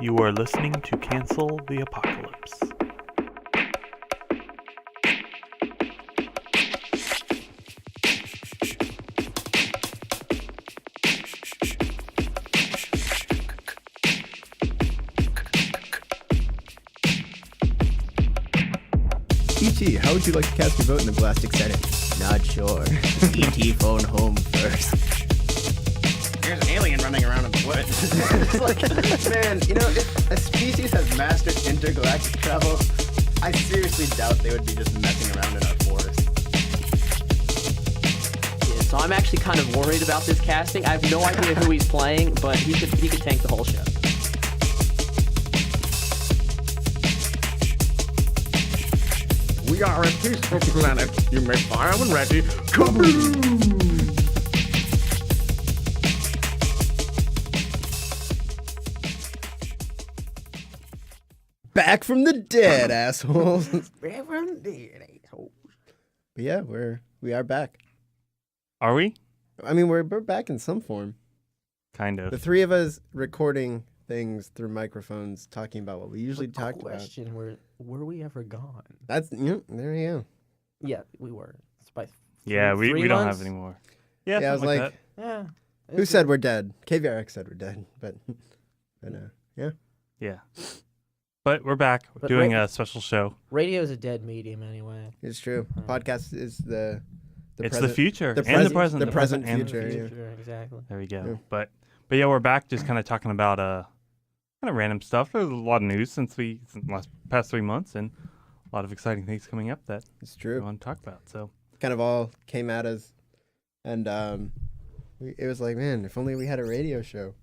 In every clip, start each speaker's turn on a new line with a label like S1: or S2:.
S1: You are listening to Cancel the Apocalypse.
S2: CT, how would you like to cast your vote in the Galactic Senate? Not sure. CT phone home first.
S3: There's an alien running around in the woods.
S2: It's like, man, you know, if a species has mastered intergalactic travel, I seriously doubt they would be just messing around in our forest.
S4: Yeah, so I'm actually kind of worried about this casting. I have no idea who he's playing, but he could tank the whole show.
S3: We are a peaceful planet. You may fire when ready. Kaboom!
S2: Back from the dead, assholes. Back from the dead, assholes. But yeah, we are back.
S1: Are we?
S2: I mean, we're back in some form.
S1: Kind of.
S2: The three of us recording things through microphones, talking about what we usually talk about.
S4: Question: Were we ever gone?
S2: That's there you go.
S4: Yeah, we were. It's by
S1: Yeah, we
S4: three
S1: don't
S4: months?
S1: have any more. Yeah,
S2: Yeah, I was
S1: something
S2: like,
S1: that.
S4: Yeah.
S2: who said we're dead? KVRX said we're dead, but yeah.
S1: Yeah. But we're back. We're
S4: But
S1: doing a special show.
S4: Radio's a dead medium anyway.
S2: It's true. Podcast is the
S1: It's
S2: present,
S1: the future
S2: the
S1: and the
S2: present-
S1: present.
S2: the present
S1: and the
S2: future.
S4: Future, exactly.
S1: There we go.
S2: Yeah.
S1: But yeah, we're back just kind of talking about kind of random stuff. There's a lot of news since the past 3 months and a lot of exciting things coming up that
S2: It's
S1: we
S2: true.
S1: want to talk about. So
S2: Kind of all came at us, and it was like, man, if only we had a radio show.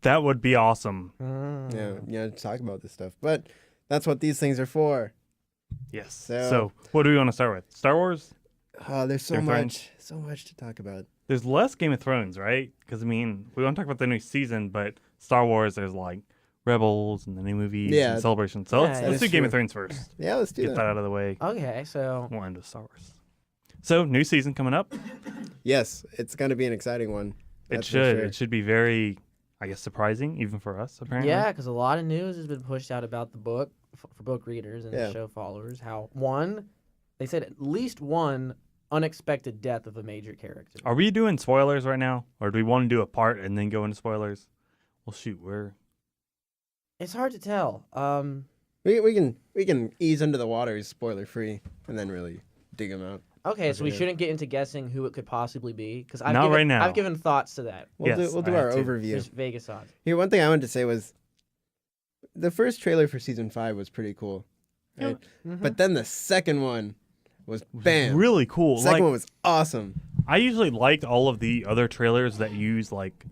S1: that would be awesome.
S2: To talk about this stuff. But that's what these things are for.
S1: Yes.
S2: So-
S1: So what do we want to start with? Star Wars?
S2: There's so
S1: Game of Thrones.
S2: much to talk about.
S1: There's less Game of Thrones, right? Because I mean, we want to talk about the new season, but Star Wars, there's like Rebels and the new movies
S2: Yeah.
S1: and Celebration. So
S4: Yeah,
S1: let's
S4: that
S1: do
S2: is
S1: Game
S2: true.
S1: of Thrones first.
S2: Yeah, let's do
S1: Get
S2: that.
S1: that out of the way.
S4: Okay, so
S1: We'll end with Star Wars. So new season coming up.
S2: Yes, it's going to be an exciting one.
S1: It
S2: That's for
S1: should.
S2: sure.
S1: It should be very, I guess, surprising even for us. Apparently.
S4: yeah, because a lot of news has been pushed out about the book for book readers and
S2: Yeah.
S4: the show followers. How they said at least one unexpected death of a major character.
S1: Are we doing spoilers right now, or do we want to do a part and then go into spoilers? Well, shoot,
S4: It's hard to tell.
S2: We can ease into the waters spoiler free and then really dig them out.
S4: Okay, so we
S2: Okay.
S4: shouldn't get into guessing who it could possibly be because
S1: Not right now.
S4: I've given thoughts to that.
S2: We'll
S1: Yes,
S2: do
S1: I
S2: our
S1: had to.
S2: overview.
S4: There's Vegas odds.
S2: Here, one thing I wanted to say was the first trailer for season 5 was pretty cool, right? But then the second one was bam.
S1: really cool.
S2: Second
S1: Like,
S2: one was awesome.
S1: I usually liked all of the other trailers that use like,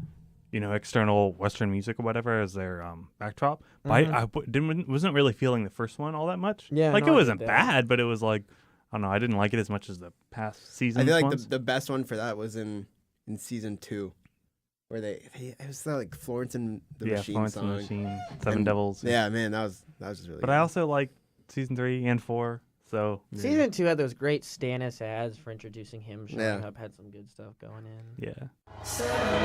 S1: external Western music or whatever as their backdrop. But I wasn't really feeling the first one all that much.
S4: Yeah,
S1: like
S4: no,
S1: it
S4: I
S1: wasn't
S4: get that.
S1: bad, but it was like, I don't know. I didn't like it as much as the past seasons.
S2: I feel like
S1: ones.
S2: the best one for that was in season 2, where it was like Florence and the Machine
S1: Florence
S2: song.
S1: and the Machine, Seven
S2: And-
S1: Devils.
S2: Yeah, man, that was just really.
S1: But
S2: good.
S1: I also like season 3 and 4. So
S4: Season 2 had those great Stannis ads for introducing him showing
S2: Yeah.
S4: up. Had some good stuff going in.
S1: yeah.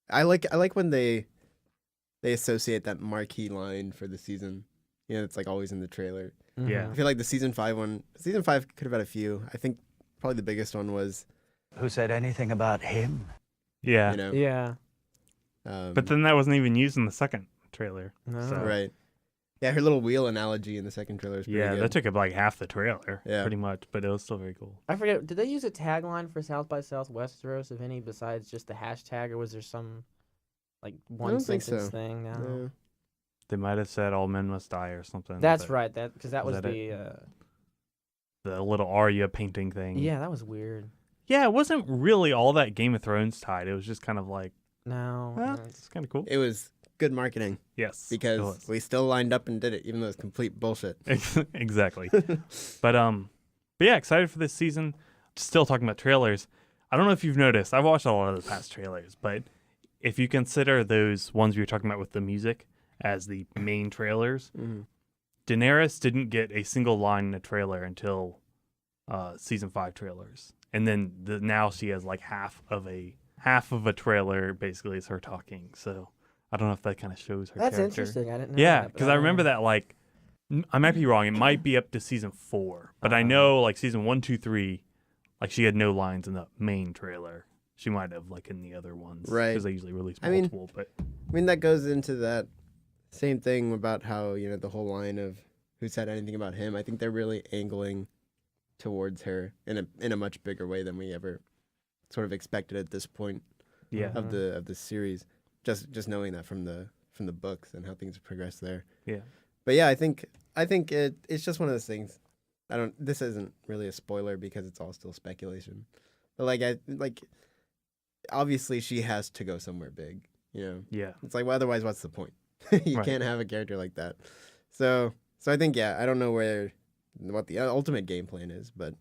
S2: I like when they associate that marquee line for the season. It's like always in the trailer.
S1: Yeah.
S2: I feel like the season 5 one. Season 5 could have had a few. I think probably the biggest one was.
S5: Who said anything about him?
S1: Yeah.
S2: You know.
S4: Yeah.
S1: But then that wasn't even used in the second trailer.
S4: No.
S1: So,
S2: Right. Yeah, her little wheel analogy in the second trailer is pretty
S1: Yeah,
S2: good.
S1: that took up like half the trailer.
S2: Yeah.
S1: Pretty much, but it was still very cool.
S4: I forget. Did they use a tagline for South by Southwest Westeros, if any, besides just the hashtag, or was there some like one
S2: don't think
S4: sentence
S2: so.
S4: thing? No.
S2: Yeah.
S1: They might have said "all men must die" or something.
S4: That's
S1: but
S4: right. Because that
S1: was
S4: was
S1: that
S4: the.
S1: The little Arya painting thing.
S4: Yeah, that was weird.
S1: Yeah, it wasn't really all that Game of Thrones tied. It was just kind of like,
S4: No.
S1: it's kind of cool.
S2: It was good marketing
S1: Yes, it
S2: because
S1: was.
S2: we still lined up and did it, even though it's complete bullshit.
S1: Exactly. But yeah, excited for this season. Still talking about trailers. I don't know if you've noticed. I've watched a lot of the past trailers, but if you consider those ones we were talking about with the music as the main trailers, Daenerys didn't get a single line in a trailer until season 5 trailers, and then now she has like half of a trailer basically is her talking. So I don't know if that kind of shows her.
S4: That's
S1: character.
S4: interesting. I didn't know.
S1: Yeah,
S4: that,
S1: because I remember that like I might be wrong. It might be up to season 4, but I know like season 1, 2, 3, like she had no lines in the main trailer. She might have like in the other ones,
S2: Right.
S1: Because they usually release multiple. But
S2: I mean, that goes into that same thing about how, the whole line of who said anything about him. I think they're really angling towards her in a much bigger way than we ever sort of expected at this point
S1: yeah,
S2: of the series. Just knowing that from the books and how things have progressed there.
S1: yeah,
S2: But yeah, I think it's just one of those things. This isn't really a spoiler because it's all still speculation. But obviously she has to go somewhere big,
S1: yeah.
S2: It's like, well, otherwise what's the point? You
S1: Right.
S2: can't have a character like that. So I think, I don't know what the ultimate game plan is, but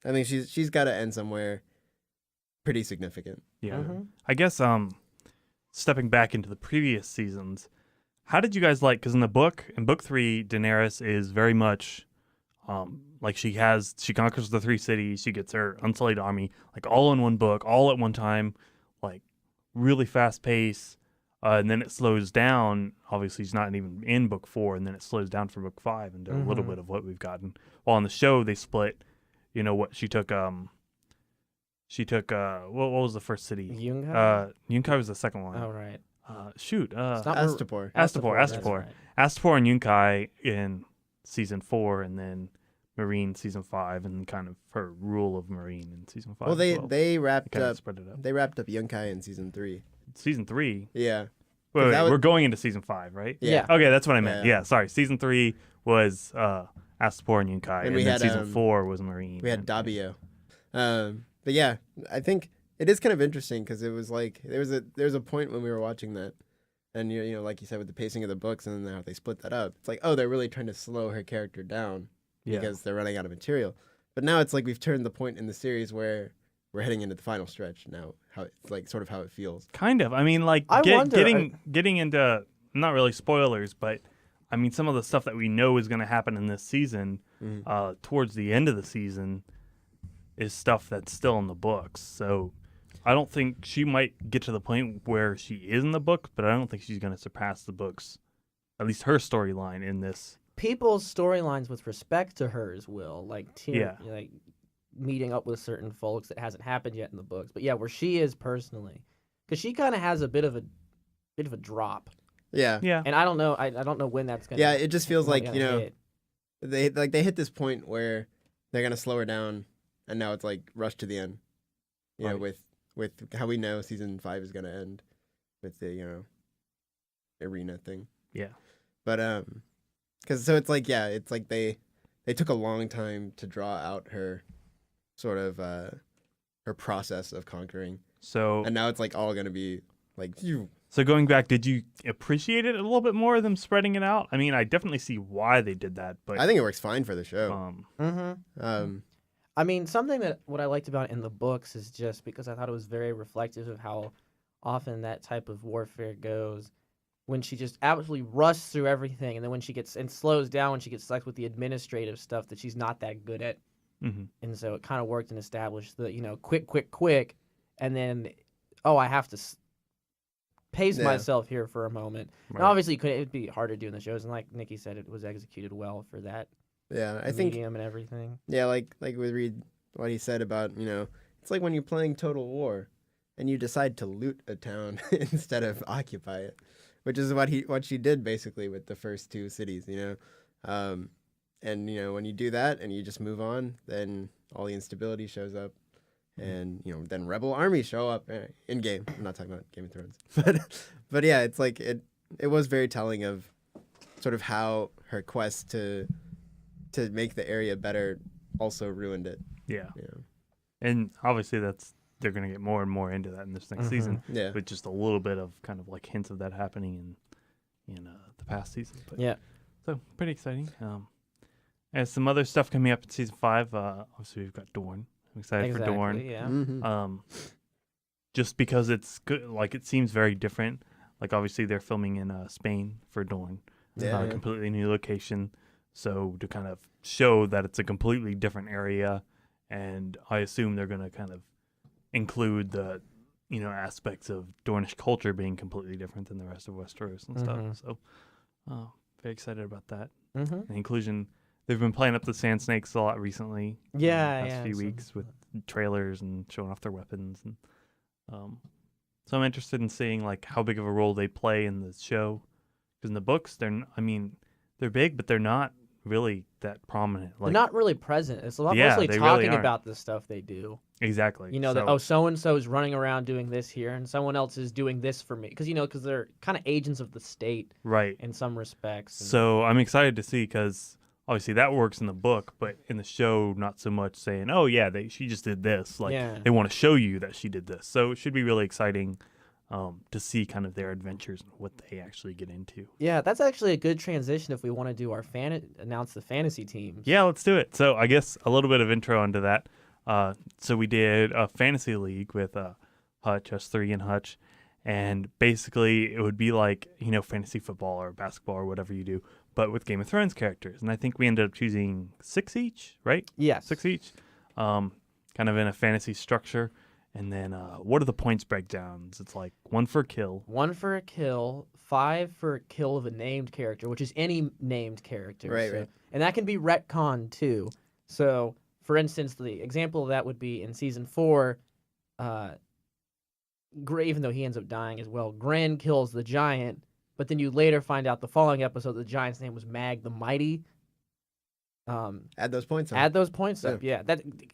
S2: I think she's got to end somewhere pretty significant.
S1: Yeah.
S4: Mhm.
S1: I guess stepping back into the previous seasons, how did you guys like, because in book 3, Daenerys is very much like she conquers the 3 cities, she gets her unsullied army like all in one book, all at one time, like really fast pace, and then it slows down. Obviously she's not even in book 4, and then it slows down for book 5 into a little bit of what we've gotten. While on the show they split, what she took what was the first city?
S4: Yunkai?
S1: Yunkai was the second one.
S4: Oh, right.
S1: Astapor.
S2: Astapor.
S4: That's
S1: Astapor
S4: right.
S1: Astapor and Yunkai in season 4, and then Marine season 5, and then kind of her rule of Marine in season 5.
S2: Well, they wrapped
S1: kind of
S2: up
S1: spread it up.
S2: they wrapped up Yunkai in season 3.
S1: Season 3.
S2: Yeah.
S1: Wait,
S2: that was-
S1: we're going into season 5, right?
S2: Yeah.
S1: Okay, that's what I meant.
S2: Yeah.
S1: Yeah, sorry. Season 3 was Astapor and Yunkai,
S2: And
S1: and
S2: we
S1: then
S2: had,
S1: season 4 was Marine.
S2: We had
S1: and-
S2: Dabio. But yeah, I think it is kind of interesting because it was like there was a point when we were watching that, and like you said with the pacing of the books and then how they split that up. It's like, oh, they're really trying to slow her character down because they're running out of material. But now it's like we've turned the point in the series where we're heading into the final stretch now. How it's like sort of how it feels.
S1: Kind of. I mean, like
S4: I wonder-
S1: getting into not really spoilers, but I mean some of the stuff that we know is going to happen in this season, towards the end of the season, is stuff that's still in the books. So I don't think she might get to the point where she is in the book, but I don't think she's going to surpass the books, at least her storyline in this.
S4: People's storylines with respect to hers will, like,
S1: Yeah.
S4: like meeting up with certain folks that hasn't happened yet in the books. But yeah, where she is personally, because she kind of has a bit of a drop,
S2: Yeah.
S1: Yeah.
S4: and I don't know, I don't know when that's gonna.
S2: Yeah, it just feels like,
S4: hit.
S2: they hit this point where they're gonna slow her down, and now it's like rush to the end.
S1: Right.
S2: With how we know season 5 is gonna end with the arena thing.
S1: Yeah.
S2: But because so it's like they took a long time to draw out her sort of her process of conquering,
S1: So
S2: and now it's like all gonna be like phew.
S1: So going back, did you appreciate it a little bit more, them spreading it out? I mean, I definitely see why they did that, but
S2: I think it works fine for the show.
S4: I mean, something that what I liked about it in the books is just because I thought it was very reflective of how often that type of warfare goes, when she just absolutely rushes through everything, and then when she gets and slows down when she gets stuck with the administrative stuff that she's not that good at, and so it kind of worked and established the quick, and then I have to pace
S2: Yeah.
S4: myself here for a moment.
S1: Right.
S4: Now, obviously, it'd be hard to do in the shows, and like Nikki said, it was executed well for that
S2: Yeah, I think
S4: medium and everything.
S2: yeah, like we read what he said about it's like when you're playing Total War, and you decide to loot a town instead of occupy it, which is what she did basically with the first 2 cities, and when you do that and you just move on, then all the instability shows up, and then rebel armies show up in game. I'm not talking about Game of Thrones, but yeah, it's like it was very telling of sort of how her quest to make the area better also ruined it.
S1: yeah. And obviously they're going to get more and more into that in this next season,
S2: Yeah.
S1: with just a little bit of kind of like hints of that happening in the past season. But,
S4: Yeah.
S1: So pretty exciting. And some other stuff coming up in season 5. Obviously we've got Dorne. I'm excited for Dorne.
S4: Yeah.
S2: Mm-hmm.
S1: just because it's good, like it seems very different. Like obviously they're filming in Spain for Dorne,
S2: Yeah.
S1: completely new location. So to kind of show that it's a completely different area, and I assume they're going to kind of include the, aspects of Dornish culture being completely different than the rest of Westeros and
S4: Mhm.
S1: stuff. So, very excited about that.
S4: Mm-hmm.
S1: The inclusion. They've been playing up the Sand Snakes a lot recently.
S4: Yeah,
S1: the past
S4: yeah,
S1: few
S4: so-
S1: weeks with trailers and showing off their weapons, and so I'm interested in seeing like how big of a role they play in the show. Because in the books, they're big, but they're not really that prominent.
S4: They're
S1: Like
S4: not really present. It's a lot
S1: Yeah,
S4: mostly
S1: they really
S4: talking
S1: aren't.
S4: about the stuff they do.
S1: exactly.
S4: You know, that,
S1: So-
S4: oh, so-and-so is running around doing this here, and someone else is doing this for me. Because they're kind of agents of the state
S1: right.
S4: in some respects. and-
S1: So I'm excited to see because obviously that works in the book, but in the show, not so much saying, "Oh yeah, she just did this." Like
S4: Yeah.
S1: they want to show you that she did this. So it should be really exciting to see kind of their adventures and what they actually get into.
S4: Yeah, that's actually a good transition if we want to do our announce the fantasy teams.
S1: Yeah, let's do it. So I guess a little bit of intro onto that. So we did a fantasy league with Hutch, us three and Hutch, and basically it would be like fantasy football or basketball or whatever you do, but with Game of Thrones characters. And I think we ended up choosing 6 each, right?
S4: Yes.
S1: 6 each, kind of in a fantasy structure. And then what are the points breakdowns? It's like 1 for a kill.
S4: 1 for a kill, 5 for a kill of a named character, which is any named character.
S2: Right,
S4: so-
S2: right.
S4: And that can be retconned too. So, for instance, the example of that would be in season 4, even though he ends up dying as well, Gren kills the giant, but then you later find out the following episode the giant's name was Mag the Mighty.
S2: Add those points.
S4: Add those points up. Yeah,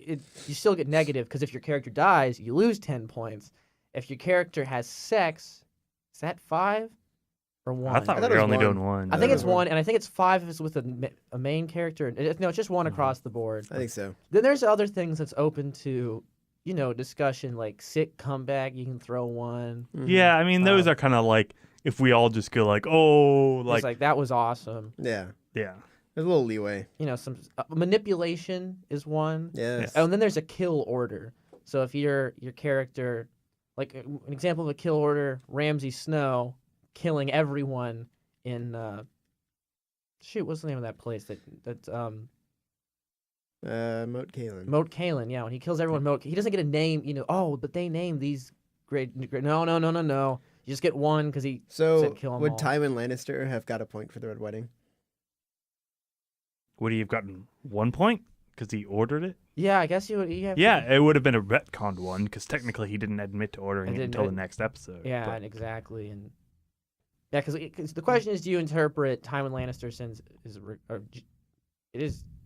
S4: you still get negative because if your character dies, you lose 10 points. If your character has sex, is that 5 or 1?
S1: I thought
S2: I thought
S1: we
S2: it
S1: were
S2: was
S1: only
S2: 1.
S1: doing 1.
S4: I think
S2: it
S4: it's
S2: was 1.
S4: 1, and I think it's 5 if it's with a main character. No, it's just 1
S1: Mhm.
S4: across the board.
S2: I think so.
S4: Then there's other things that's open to, discussion, like sick comeback. You can throw 1.
S2: Mhm.
S1: Yeah, I mean, those
S4: Um,
S1: are kind of like if we all just go like, oh,
S4: It's
S1: like,
S4: like that was awesome.
S2: Yeah.
S1: yeah.
S2: There's a little leeway.
S4: Some manipulation is 1.
S2: Yes.
S4: Oh, and then there's a kill order. So if your character, like an example of a kill order, Ramsay Snow killing everyone in what's the name of that place
S2: Moat Kalen.
S4: Moat Kalen, yeah, when he kills everyone, he doesn't get a name, but they name these great. No. You just get 1 because he
S2: So
S4: said kill 'em
S2: would
S4: all.
S2: Tywin Lannister have got a point for the Red Wedding?
S1: Would he have gotten 1 point because he ordered it?
S4: Yeah, I guess you have.
S1: Yeah, it would have been a retconned one because technically he didn't admit to ordering
S4: I
S1: it
S4: didn't
S1: until the
S4: ad-
S1: next episode.
S4: Yeah,
S1: but-
S4: exactly, and yeah, because the question is, do you interpret Tywin Lannister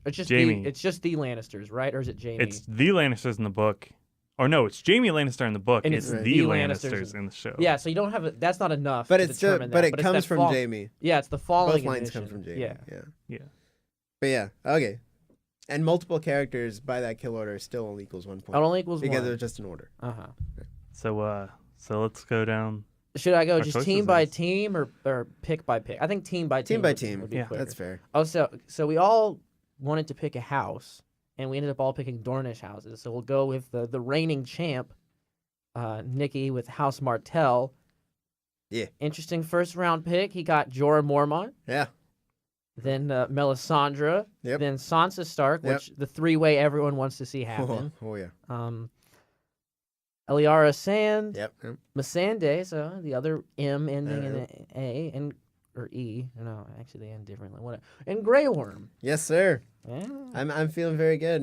S4: it's just
S1: Jaime.
S4: it's just the Lannisters, right, or is it Jaime?
S1: It's the Lannisters in the book. Or no, it's Jaime Lannister in the book.
S4: And
S1: It's
S4: it's
S1: the
S4: the
S1: Lannisters
S4: Lannisters
S1: in the show.
S4: yeah, so you don't have that's not enough.
S2: But
S4: to
S2: it's still,
S4: determine
S2: but
S4: that,
S2: it
S4: it's
S2: comes
S4: that
S2: from
S4: fall-
S2: Jaime.
S4: Yeah, it's the falling.
S2: Both lines come
S4: admission.
S2: from Jaime.
S4: Yeah.
S2: Yeah.
S1: Yeah.
S2: But yeah, okay. And multiple characters by that kill order still only equals 1 point.
S4: It only equals
S2: because
S4: 1.
S2: it was just an order.
S4: Uh-huh.
S1: So let's go down.
S4: Should I go
S1: Our
S4: just
S1: choices
S4: team by
S1: is-
S4: team or pick by pick? I think team by team.
S2: Team by
S4: would-
S2: team.
S4: would be
S1: Yeah.
S4: quicker.
S2: That's fair.
S4: Oh, so we all wanted to pick a house, and we ended up all picking Dornish houses. So we'll go with the reigning champ, Nikki with House Martell.
S2: Yeah.
S4: Interesting first round pick. He got Jorah Mormont,
S2: Yeah.
S4: then Melisandre,
S2: Yep.
S4: then Sansa Stark,
S2: Yep.
S4: which the 3-way everyone wants to see happen.
S2: Oh yeah.
S4: Eliara Sand,
S2: Yep. Yep.
S4: Missandei, so the other M ending in
S2: Yep.
S4: an A, or E. No, actually they end differently. Whatever. And Grey Worm.
S2: Yes, sir.
S4: Yeah.
S2: I'm feeling very good.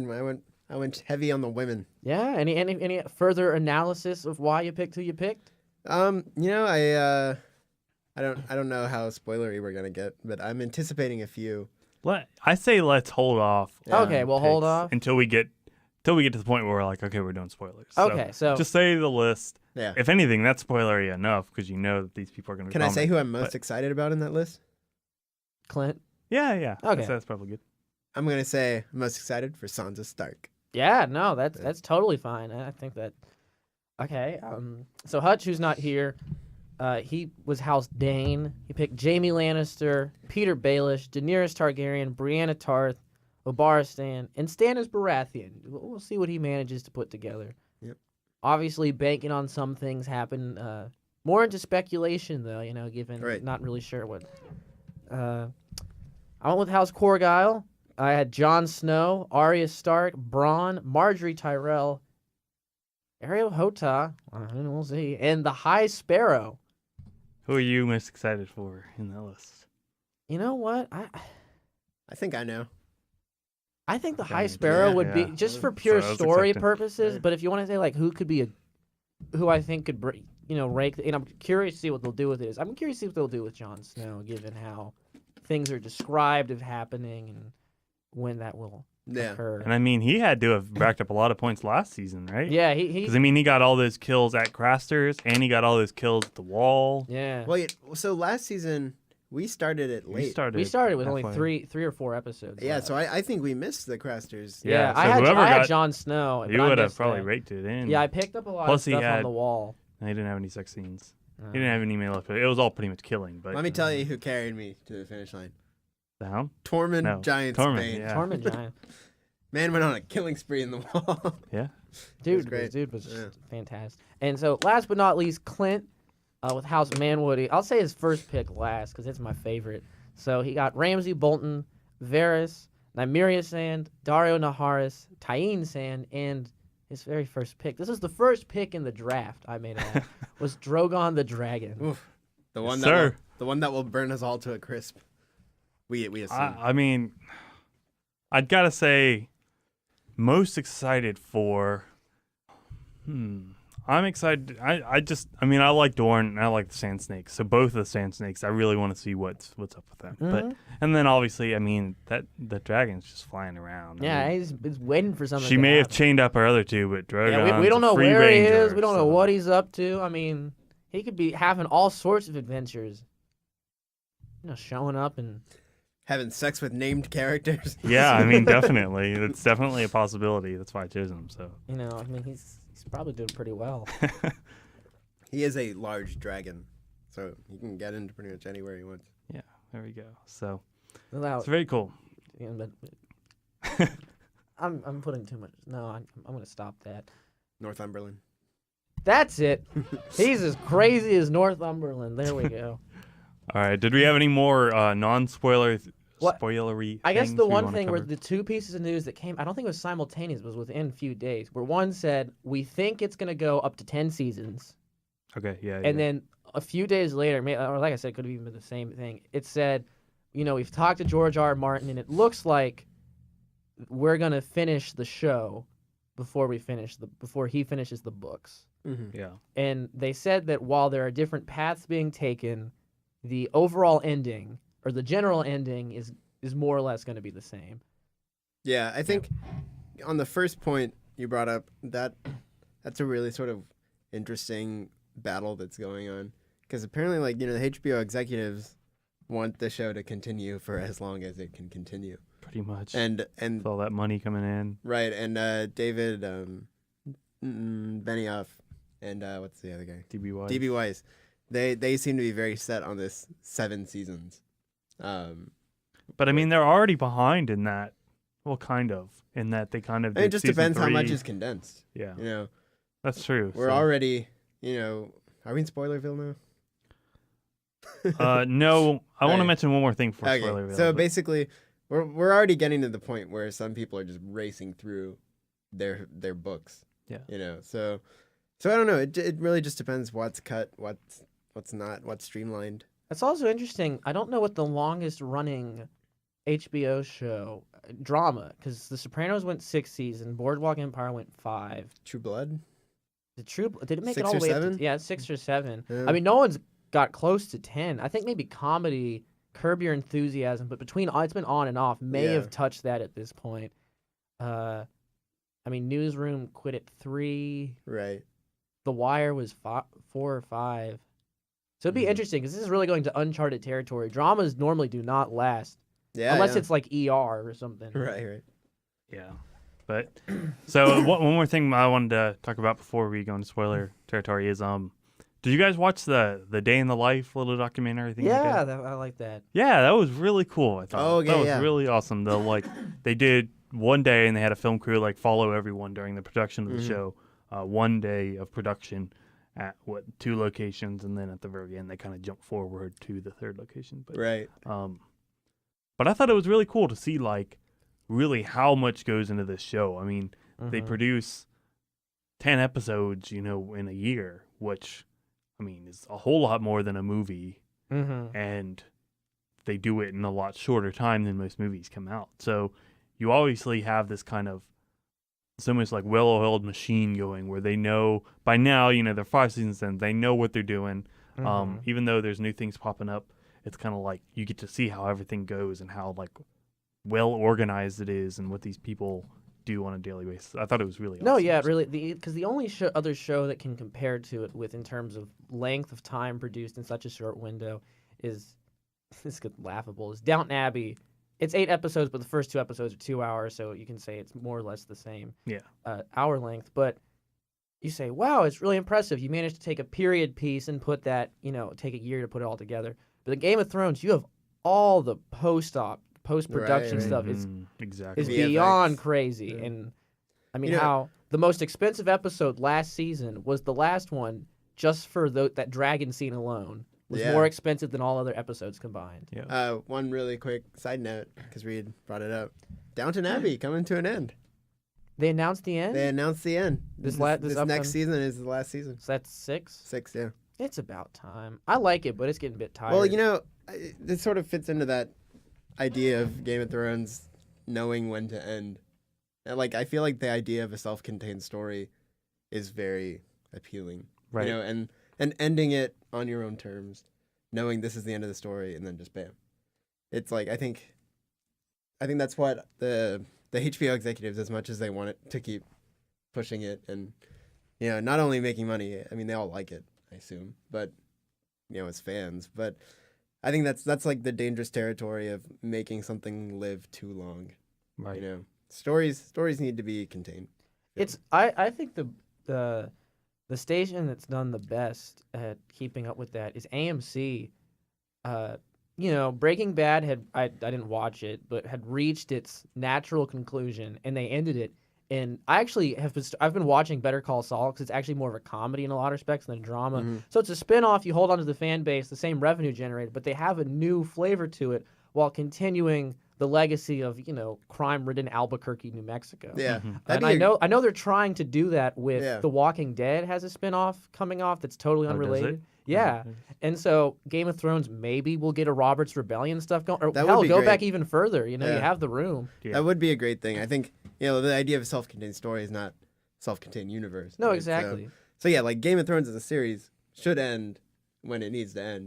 S2: I went heavy on the women.
S4: Yeah. Any further analysis of why you picked who you picked?
S2: I don't know how spoilery we're gonna get, but I'm anticipating a few.
S1: I say let's hold off.
S2: Yeah.
S4: Okay, we'll hold
S1: picks
S4: off.
S1: until we get to the point where we're like, okay, we're doing spoilers.
S4: Okay, so
S1: just say the list.
S2: Yeah.
S1: If anything, that's spoilery enough because you know that these people are going to.
S2: Can I say who I'm most
S1: but-
S2: excited about in that list?
S4: Clint.
S1: Yeah.
S4: Okay.
S1: That's probably good.
S2: I'm gonna say I'm most excited for Sansa Stark.
S4: Yeah, no, that's totally fine. I think that. Okay. So Hutch, who's not here, he was House Dane. He picked Jaime Lannister, Peter Baelish, Daenerys Targaryen, Brienne Tarth, Obarra Stan, and Stannis Baratheon. We'll see what he manages to put together.
S2: Yep.
S4: Obviously, banking on some things happen. More into speculation, though, given
S2: Right.
S4: not really sure what. I went with House Corgyle. I had Jon Snow, Arya Stark, Bronn, Marjorie Tyrell, Ariel Hota, we'll see, and the High Sparrow.
S1: Who are you most excited for in that list?
S4: You know what?
S2: I think I know.
S4: I think the
S1: Okay,
S4: High Sparrow
S1: yeah,
S4: would be
S1: yeah.
S4: just for pure
S1: So I was
S4: story
S1: accepting.
S4: purposes.
S2: Right.
S4: But if you want to say like who could be who I think could rank, and I'm curious to see what they'll do with it. I'm curious to see what they'll do with Jon Snow, given how things are described of happening and when that will
S2: Yeah.
S4: occur.
S1: And I mean, he had to have racked up a lot of points last season, right?
S4: Yeah, he
S1: Because I mean, he got all those kills at Craster's, and he got all those kills at the wall.
S4: yeah.
S2: Well, so last season we started it late.
S1: We
S4: started with only
S1: halfway.
S4: three or four episodes.
S2: Yeah,
S4: left.
S2: so I think we missed the Crasters.
S1: Yeah,
S4: I
S1: so
S4: had
S1: whoever
S4: I had
S1: got-
S4: Jon Snow. but
S1: You
S4: I
S1: would have
S4: missed
S1: probably
S4: that.
S1: raked it in.
S4: Yeah, I picked up a lot
S1: Plus
S4: of
S1: he
S4: stuff on
S1: had-
S4: the wall.
S1: he didn't have any sex scenes.
S4: Uh,
S1: He didn't have any male. It was all pretty much killing. But
S2: Let me tell you who carried me to the finish line.
S1: the Hound.
S2: Tormund
S1: No,
S2: Giant
S1: Tormund,
S2: Spain.
S1: yeah.
S4: Tormund Giant.
S2: Man went on a killing spree in the wall.
S1: Yeah.
S4: Dude,
S2: great.
S4: this dude was
S2: Yeah.
S4: just fantastic. And so, last but not least, Clint with House Manwoody. I'll say his first pick last because it's my favorite. So he got Ramsay Bolton, Varys, Nymeria Sand, Dario Naharis, Tyene Sand, and his very first pick. This is the first pick in the draft I made it was Drogon the Dragon.
S2: Oof. The one
S1: Yes,
S2: that will,
S1: sir.
S2: the one that will burn us all to a crisp. We assume.
S1: I mean, I'd gotta say, most excited for. I'm excited. I mean, I like Dorne and I like the Sand Snakes. So both of the Sand Snakes, I really want to see what's up with them. But and then obviously, I mean, the dragon's just flying around. I
S4: Yeah,
S1: mean,
S4: he's waiting for something.
S1: she
S4: to
S1: may have
S4: happen.
S1: chained up her other two, but Drogon's
S4: Yeah, we don't know
S1: a free
S4: where he
S1: ranger,
S4: is. We don't know
S1: so-
S4: what he's up to. I mean, he could be having all sorts of adventures. Showing up and
S2: Having sex with named characters.
S1: Yeah, I mean, definitely, it's definitely a possibility. That's why I chose him. So
S4: I mean, he's probably doing pretty well.
S2: He is a large dragon, so he can get into pretty much anywhere he wants.
S1: yeah, there we go. So
S4: Without,
S1: it's very cool.
S4: but I'm putting too much. No, I'm gonna stop that.
S2: Northumberland.
S4: That's it. He's as crazy as Northumberland. There we go.
S1: All right. Did we have any more non-spoiler,
S4: What-
S1: spoilery?
S4: I guess
S1: things
S4: the
S1: we
S4: one
S1: wanna
S4: thing were
S1: cover?
S4: the two pieces of news that came. I don't think it was simultaneous. But it was within a few days. Where one said we think it's gonna go up to 10 seasons.
S1: Okay. Yeah.
S4: And then a few days later, or like I said, it could have even been the same thing. It said, we've talked to George R. R. Martin, and it looks like we're gonna finish the show before he finishes the books.
S2: Mm-hmm.
S1: yeah.
S4: And they said that while there are different paths being taken, the overall ending or the general ending is more or less going to be the same.
S2: Yeah, I think on the first point you brought up, that's a really sort of interesting battle that's going on. Because apparently, the HBO executives want the show to continue for as long as it can continue.
S1: Pretty much.
S2: And
S1: with all that money coming in.
S2: right, and David Benioff and what's the other guy?
S1: DB
S2: DB Weiss. They seem to be very set on this 7 seasons.
S1: But I mean, they're already behind in that. Well, kind of. In that they kind of.
S2: And it
S1: did
S2: just
S1: season
S2: depends how much
S1: 3.
S2: is condensed.
S1: Yeah. That's true.
S2: We're
S1: so.
S2: already, are we in Spoilerville now?
S1: No, I want to
S2: Right.
S1: mention one more thing for
S2: Okay,
S1: spoiler.
S2: so basically, we're already getting to the point where some people are just racing through their books.
S1: Yeah.
S2: So I don't know. It really just depends what's cut, what's not, what's streamlined.
S4: That's also interesting. I don't know what the longest running HBO show drama, because The Sopranos went 6 seasons, Boardwalk Empire went 5.
S2: True Blood.
S4: Did it make
S2: 6
S4: it all
S2: or
S4: the way up
S2: 7?
S4: to, yeah, 6 or 7.
S2: Yeah.
S4: I mean, no one's got close to 10. I think maybe comedy, Curb Your Enthusiasm, but it's been on and off, may
S2: Yeah.
S4: have touched that at this point. I mean, Newsroom quit at 3.
S2: Right.
S4: The Wire was 4 or 5. So it'd be
S2: Mhm.
S4: interesting because this is really going to uncharted territory. Dramas normally do not last
S2: Yeah.
S4: unless
S2: yeah.
S4: it's like ER or something.
S2: right.
S1: Yeah. But so one more thing I wanted to talk about before we go into spoiler territory is did you guys watch the Day in the Life little documentary thing?
S4: Yeah,
S1: they did?
S4: I like that.
S1: Yeah, that was really cool. I thought.
S2: Oh, yeah,
S1: that was
S2: yeah.
S1: really awesome. They did one day and they had a film crew follow everyone during the production of the
S2: Mhm.
S1: show. one day of production at 2 locations, and then at the very end they kind of jump forward to the 3rd location. But
S2: Right.
S1: but I thought it was really cool to see like really how much goes into this show. I mean, they produce 10 episodes, in a year, which I mean is a whole lot more than a movie, and they do it in a lot shorter time than most movies come out. So you obviously have this kind of it's almost like well-oiled machine going where they know by now, they're 5 seasons in, they know what they're doing. Even though there's new things popping up, it's kind of like you get to see how everything goes and how like well organized it is and what these people do on a daily basis. I thought it was really awesome.
S4: No, yeah, really, because the only other show that can compare to it with in terms of length of time produced in such a short window is this is laughable. Is Downton Abbey. It's 8 episodes, but the first 2 episodes are 2 hours, so you can say it's more or less the same hour length. But you say, wow, it's really impressive. You managed to take a period piece and put that, take a year to put it all together. But in Game of Thrones, you have all the post-production stuff. It's
S1: exactly
S4: is
S2: VFX.
S4: beyond crazy.
S2: Yeah.
S4: And I mean, how the most expensive episode last season was the last one just for that dragon scene alone. Was more expensive than all other episodes combined.
S1: Yeah.
S2: One really quick side note, because Reed brought it up. Downton Abbey coming to an end.
S4: They announced the end?
S2: They announced the end.
S4: This
S2: next season is the last season.
S4: So that's 6?
S2: 6, yeah.
S4: It's about time. I like it, but it's getting a bit tired.
S2: Well, it sort of fits into that idea of Game of Thrones knowing when to end. And, I feel like the idea of a self-contained story is very appealing.
S1: Right.
S2: And ending it on your own terms, knowing this is the end of the story, and then just bam. It's like I think that's what the HBO executives, as much as they want it to keep pushing it, and not only making money. I mean, they all like it, I assume, but as fans. But I think that's like the dangerous territory of making something live too long.
S1: Right.
S2: Stories need to be contained.
S4: I think the station that's done the best at keeping up with that is AMC. Breaking Bad I didn't watch it, but had reached its natural conclusion, and they ended it. And I actually I've been watching Better Call Saul because it's actually more of a comedy in a lot of respects than a drama. So it's a spin-off. You hold on to the fan base, the same revenue generated, but they have a new flavor to it while continuing the legacy of crime-ridden Albuquerque, New Mexico.
S2: Yeah,
S4: and I know they're trying to do that with The Walking Dead has a spin-off coming off that's totally unrelated. Yeah, and so Game of Thrones maybe we'll get a Robert's Rebellion stuff going. Or
S2: That
S4: hell,
S2: would be
S4: go
S2: great.
S4: back even further. You have the room.
S1: Yeah.
S2: That would be a great thing. I think the idea of a self-contained story is not self-contained universe.
S4: No,
S2: right?
S4: exactly.
S2: So yeah, like Game of Thrones as a series should end when it needs to end.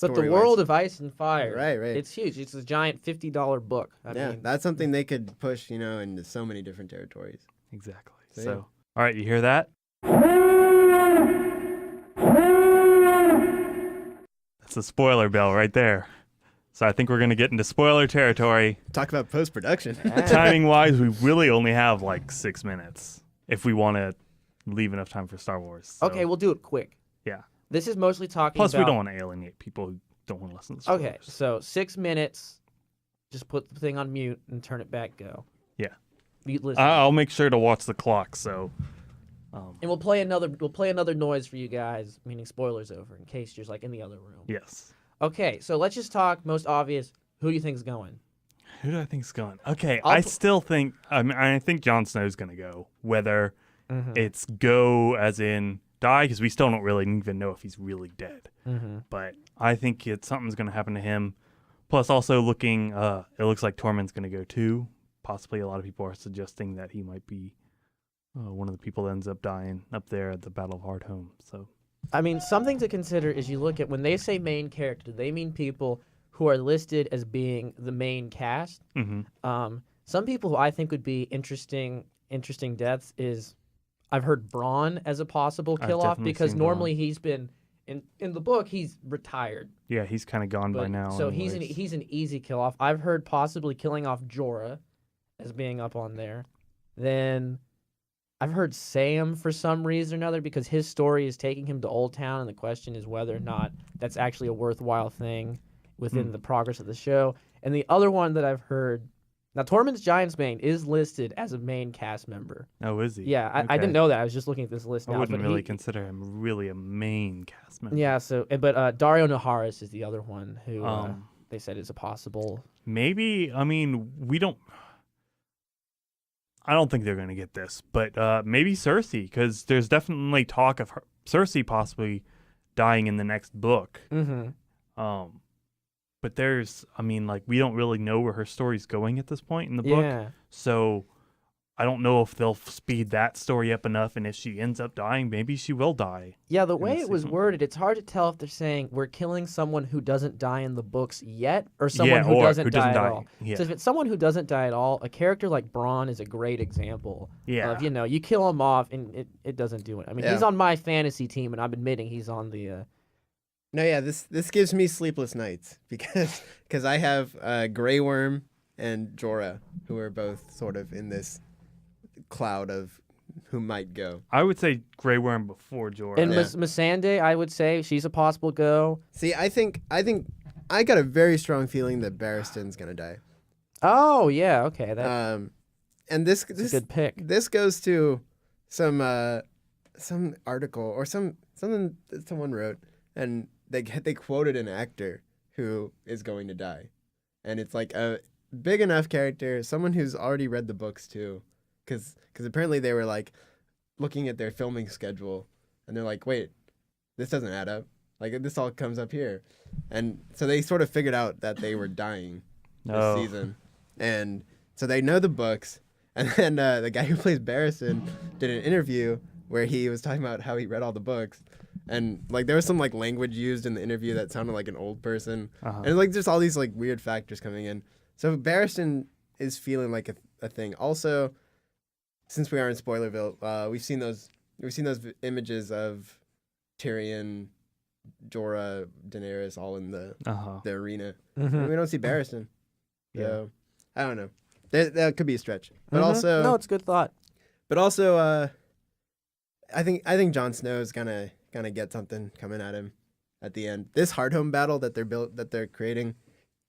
S4: But the
S2: story-wise.
S4: world of Ice and Fire,
S2: Right.
S4: it's huge. It's a giant $50 book. I mean,
S2: That's something they could push, into so many different territories.
S1: Exactly.
S2: So,
S1: So,
S2: yeah.
S1: all right, you hear that? That's a spoiler bell right there. So I think we're going to get into spoiler territory.
S2: Talk about post-production.
S1: Timing-wise, we really only have like 6 minutes if we want to leave enough time for Star Wars. So,
S4: okay, we'll do it quick.
S1: yeah.
S4: This is mostly talking
S1: Plus,
S4: about...
S1: we don't want to alienate people who don't want to listen to spoilers.
S4: Okay, so 6 minutes. Just put the thing on mute and turn it back. Go.
S1: Yeah.
S4: Mute listen.
S1: I'll make sure to watch the clock. So,
S4: And we'll play another noise for you guys, meaning spoilers over, in case you're in the other room.
S1: yes.
S4: Okay, so let's just talk most obvious. Who do you think's going?
S1: Who do I think's going? Okay,
S4: I'll
S1: I still think. I think Jon Snow's going to go. Whether it's go as in die, because we still don't really even know if he's really dead. But I think something's going to happen to him. Plus, also looking, it looks like Tormund's going to go too. Possibly, a lot of people are suggesting that he might be one of the people that ends up dying up there at the Battle of Hardhome. So,
S4: I mean, something to consider is you look at when they say main character, do they mean people who are listed as being the main cast? Some people who I think would be interesting deaths is I've heard Bronn as a possible kill off
S1: definitely
S4: because
S1: seen
S4: normally he's been in the book he's retired.
S1: yeah, he's kind of gone by now.
S4: So
S1: anyways.
S4: he's an easy kill off. I've heard possibly killing off Jorah as being up on there. Then I've heard Sam for some reason or another because his story is taking him to Old Town, and the question is whether or not that's actually a worthwhile thing within the progress of the show. And the other one that I've heard Now, Tormund's Giantsbane is listed as a main cast member.
S1: Oh, is he?
S4: Yeah, I
S1: Okay.
S4: didn't know that. I was just looking at this list now.
S1: I wouldn't
S4: but
S1: really
S4: he,
S1: consider him really a main cast member.
S4: Yeah, but Dario Naharis is the other one who
S1: Um,
S4: they said is a possible.
S1: Maybe. I mean, we don't. I don't think they're going to get this, but maybe Cersei, because there's definitely talk of Cersei possibly dying in the next book.
S4: Mm-hmm.
S1: But I mean, like, we don't really know where her story's going at this point in the
S4: Yeah.
S1: book. So I don't know if they'll speed that story up enough, and if she ends up dying, maybe she will die.
S4: Yeah, the
S1: in
S4: way
S1: this
S4: it was
S1: season.
S4: worded, it's hard to tell if they're saying we're killing someone who doesn't die in the books yet, or someone
S1: Yeah,
S4: who
S1: or
S4: doesn't
S1: who
S4: die
S1: doesn't
S4: at
S1: die.
S4: all.
S1: Yeah.
S4: So if it's someone who doesn't die at all, a character like Bronn is a great example
S1: Yeah.
S4: of, you kill him off and it doesn't do it. I mean,
S2: Yeah.
S4: he's on my fantasy team, and I'm admitting he's on the.
S2: No, yeah, this gives me sleepless nights because I have Grey Worm and Jorah, who are both sort of in this cloud of who might go.
S1: I would say Grey Worm before Jorah.
S4: And
S2: Yeah.
S4: Missandei, I would say she's a possible go.
S2: See, I think I got a very strong feeling that Barristan's gonna die.
S4: Oh yeah, okay, that's
S2: And this
S4: a
S2: this
S4: good pick.
S2: this goes to some article or something that someone wrote, and they quoted an actor who is going to die, and it's like a big enough character, someone who's already read the books too, because apparently they were like looking at their filming schedule, and they're like, wait, this doesn't add up. Like this all comes up here, and so they sort of figured out that they were dying this
S1: Oh.
S2: season, and so they know the books. And then the guy who plays Barristan did an interview where he was talking about how he read all the books, and like there was some like language used in the interview that sounded like an old person,
S1: Uh-huh.
S2: and like just all these like weird factors coming in. So Barristan is feeling like a thing. Also, since we are in Spoilerville, we've seen those images of Tyrion, Jorah, Daenerys all in the arena. And we don't see Barristan. So I don't know. That could be a stretch, but also
S4: no, it's a good thought.
S2: But also, I think Jon Snow is gonna get something coming at him at the end. This Hardhome battle that they're creating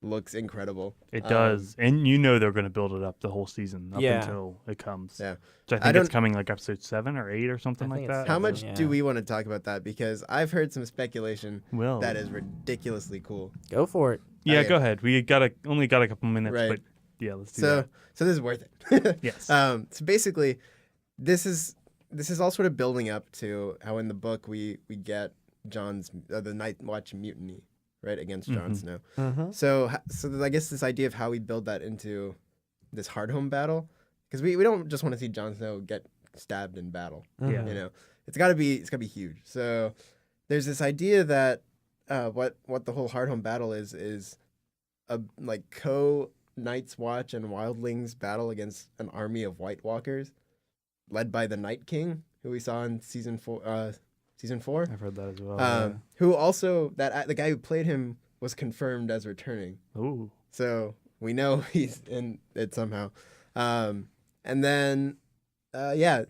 S2: looks incredible.
S1: It does, and they're going to build it up the whole season up
S4: Yeah.
S1: until it comes.
S2: Yeah.
S1: So I
S2: I
S1: think
S2: don't-
S1: it's coming like episode 7 or 8 or something
S4: I
S1: like
S4: think it's
S1: that.
S2: How much
S4: Yeah.
S2: do we want to talk about that? Because I've heard some speculation
S1: Well,
S2: that is ridiculously cool.
S4: Go for it.
S1: yeah,
S2: Okay.
S1: go ahead. We only got a couple minutes,
S2: Right.
S1: but yeah, let's do
S2: So
S1: that.
S2: this is worth it.
S1: Yes.
S2: So basically, this is all sort of building up to how in the book we get Jon's the Night Watch mutiny, right, against Jon
S1: Mhm.
S2: Snow.
S4: Mm-hmm.
S2: So I guess this idea of how we build that into this Hardhome battle, because we don't just want to see Jon Snow get stabbed in battle.
S1: Yeah.
S2: You know, it's gotta be huge. So there's this idea that what the whole Hardhome battle is a like Night's Watch and Wildlings battle against an army of White Walkers, led by the Night King, who we saw in season 4.
S1: I've heard that as well.
S2: Who also the guy who played him was confirmed as returning.
S1: yeah. Ooh.
S2: So we know he's in it somehow. And then,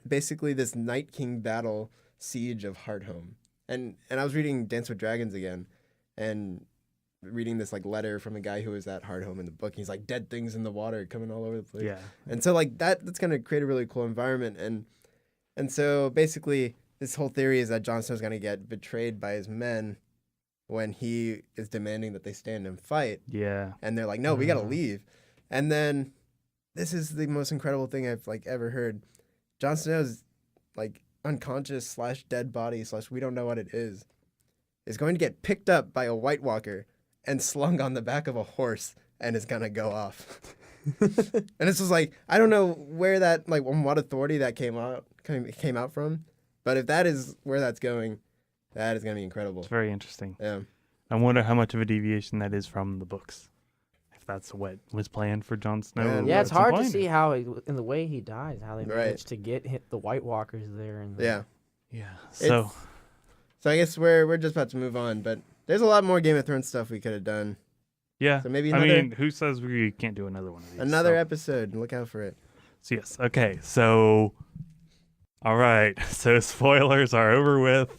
S2: basically this Night King battle siege of Hardhome. And I was reading Dance with Dragons again, and reading this like letter from a guy who was at Hardhome in the book. He's like, dead things in the water coming all over the place.
S1: Yeah.
S2: And so like that's gonna create a really cool environment. And so basically this whole theory is that Jon Snow's gonna get betrayed by his men when he is demanding that they stand and fight.
S1: Yeah.
S2: And they're like, no, we gotta leave. And then this is the most incredible thing I've like ever heard. Jon Snow's like unconscious / dead body / we don't know what it is going to get picked up by a White Walker and slung on the back of a horse and is gonna go off. And it's just like, I don't know where that like on what authority that came out from, but if that is where that's going, that is gonna be incredible.
S1: It's very interesting.
S2: Yeah.
S1: I wonder how much of a deviation that is from the books. If that's what was planned for Jon Snow.
S2: Man.
S4: Yeah,
S1: at
S4: it's
S1: some
S4: hard to
S1: point.
S4: see how in the way he dies, how they
S2: Right.
S4: managed to get the White Walkers there. And
S2: Yeah.
S1: Yeah. So
S2: So I guess we're just about to move on, but there's a lot more Game of Thrones stuff we could have done.
S1: yeah.
S2: So maybe
S1: I
S2: another
S1: mean, who says we can't do another one of these?
S2: another
S1: So-
S2: episode. Look out for it.
S1: So yes, okay. So, all right. So spoilers are over with.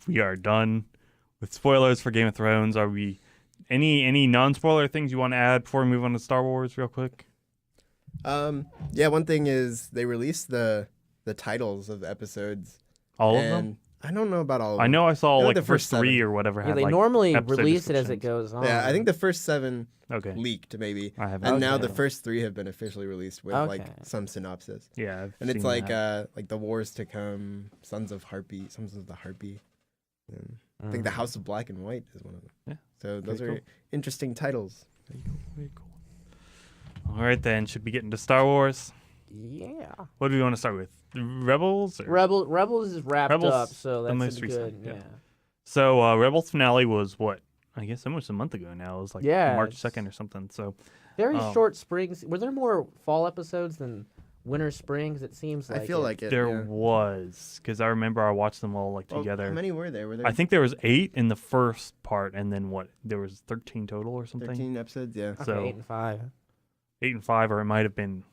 S1: We are done with spoilers for Game of Thrones. Are we any non-spoiler things you want to add before we move on to Star Wars, real quick?
S2: Yeah, one thing is they released the titles of the episodes.
S1: All of
S2: and
S1: them?
S2: I don't know about all of them.
S1: I know I saw
S2: I know
S1: like
S2: the
S1: the first
S2: first
S1: 3
S2: 7.
S1: or whatever
S4: Yeah,
S1: had
S4: they
S1: like
S4: normally
S1: episode
S4: release it as it
S1: descriptions.
S4: goes on.
S2: Yeah, I think the first 7
S1: Okay.
S2: leaked maybe.
S1: I haven't.
S2: And now the
S4: Okay.
S2: first 3 have been officially released with like
S4: Okay.
S2: some synopsis.
S1: Yeah. I've
S2: And it's
S1: seen
S2: like
S1: that.
S2: the Wars to Come, Sons of the Harpy. And I think the House of Black and White is one of them.
S1: Yeah,
S2: So those
S1: very
S2: are
S1: cool.
S2: interesting titles.
S1: Very cool. All right, then. Should we get into Star Wars?
S4: Yeah.
S1: What do we want to start with? Rebels? Or?
S4: Rebels is wrapped
S1: Rebels,
S4: up, so
S1: the
S4: that's
S1: most
S4: good.
S1: recent,
S4: Yeah.
S1: yeah. So Rebels finale was what? I guess almost a month ago now. It was like
S4: Yeah,
S1: March
S4: it's-
S1: 2nd or something. So
S4: Very
S1: Um,
S4: short springs. Were there more fall episodes than winter springs? It seems like
S2: I feel
S4: it.
S2: like it.
S1: there
S2: yeah.
S1: was, because I remember I watched them all like
S2: Well,
S1: together.
S2: how many were there? Were there
S1: I think there was 8 in the first part, and then what? There was 13 total or something.
S2: 13 episodes? Yeah.
S4: Okay,
S1: so-
S4: 8 and 5.
S1: 8 and 5, or it might have been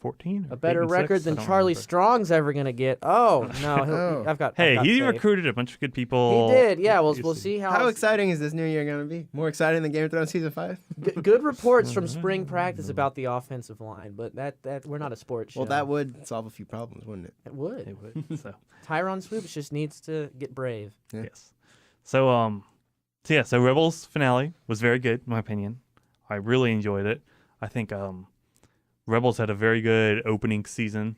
S1: 14.
S4: A better record than Charlie Strong's ever gonna get. Oh no,
S2: Oh.
S4: I've got.
S1: Hey,
S4: I've got
S1: he
S4: faith.
S1: recruited a bunch of good people.
S4: He did. Yeah, we'll
S1: You
S4: see how.
S2: How
S4: it's-
S2: exciting is this new year going to be? More exciting than Game of Thrones season 5?
S4: Good reports from spring practice about the offensive line, but that we're not a sports show.
S2: Well, that would solve a few problems, wouldn't it?
S4: it would.
S1: It would. So
S4: Tyron Swoops just needs to get brave.
S2: Yeah.
S1: yes. So so Rebels finale was very good in my opinion. I really enjoyed it. I think Rebels had a very good opening season.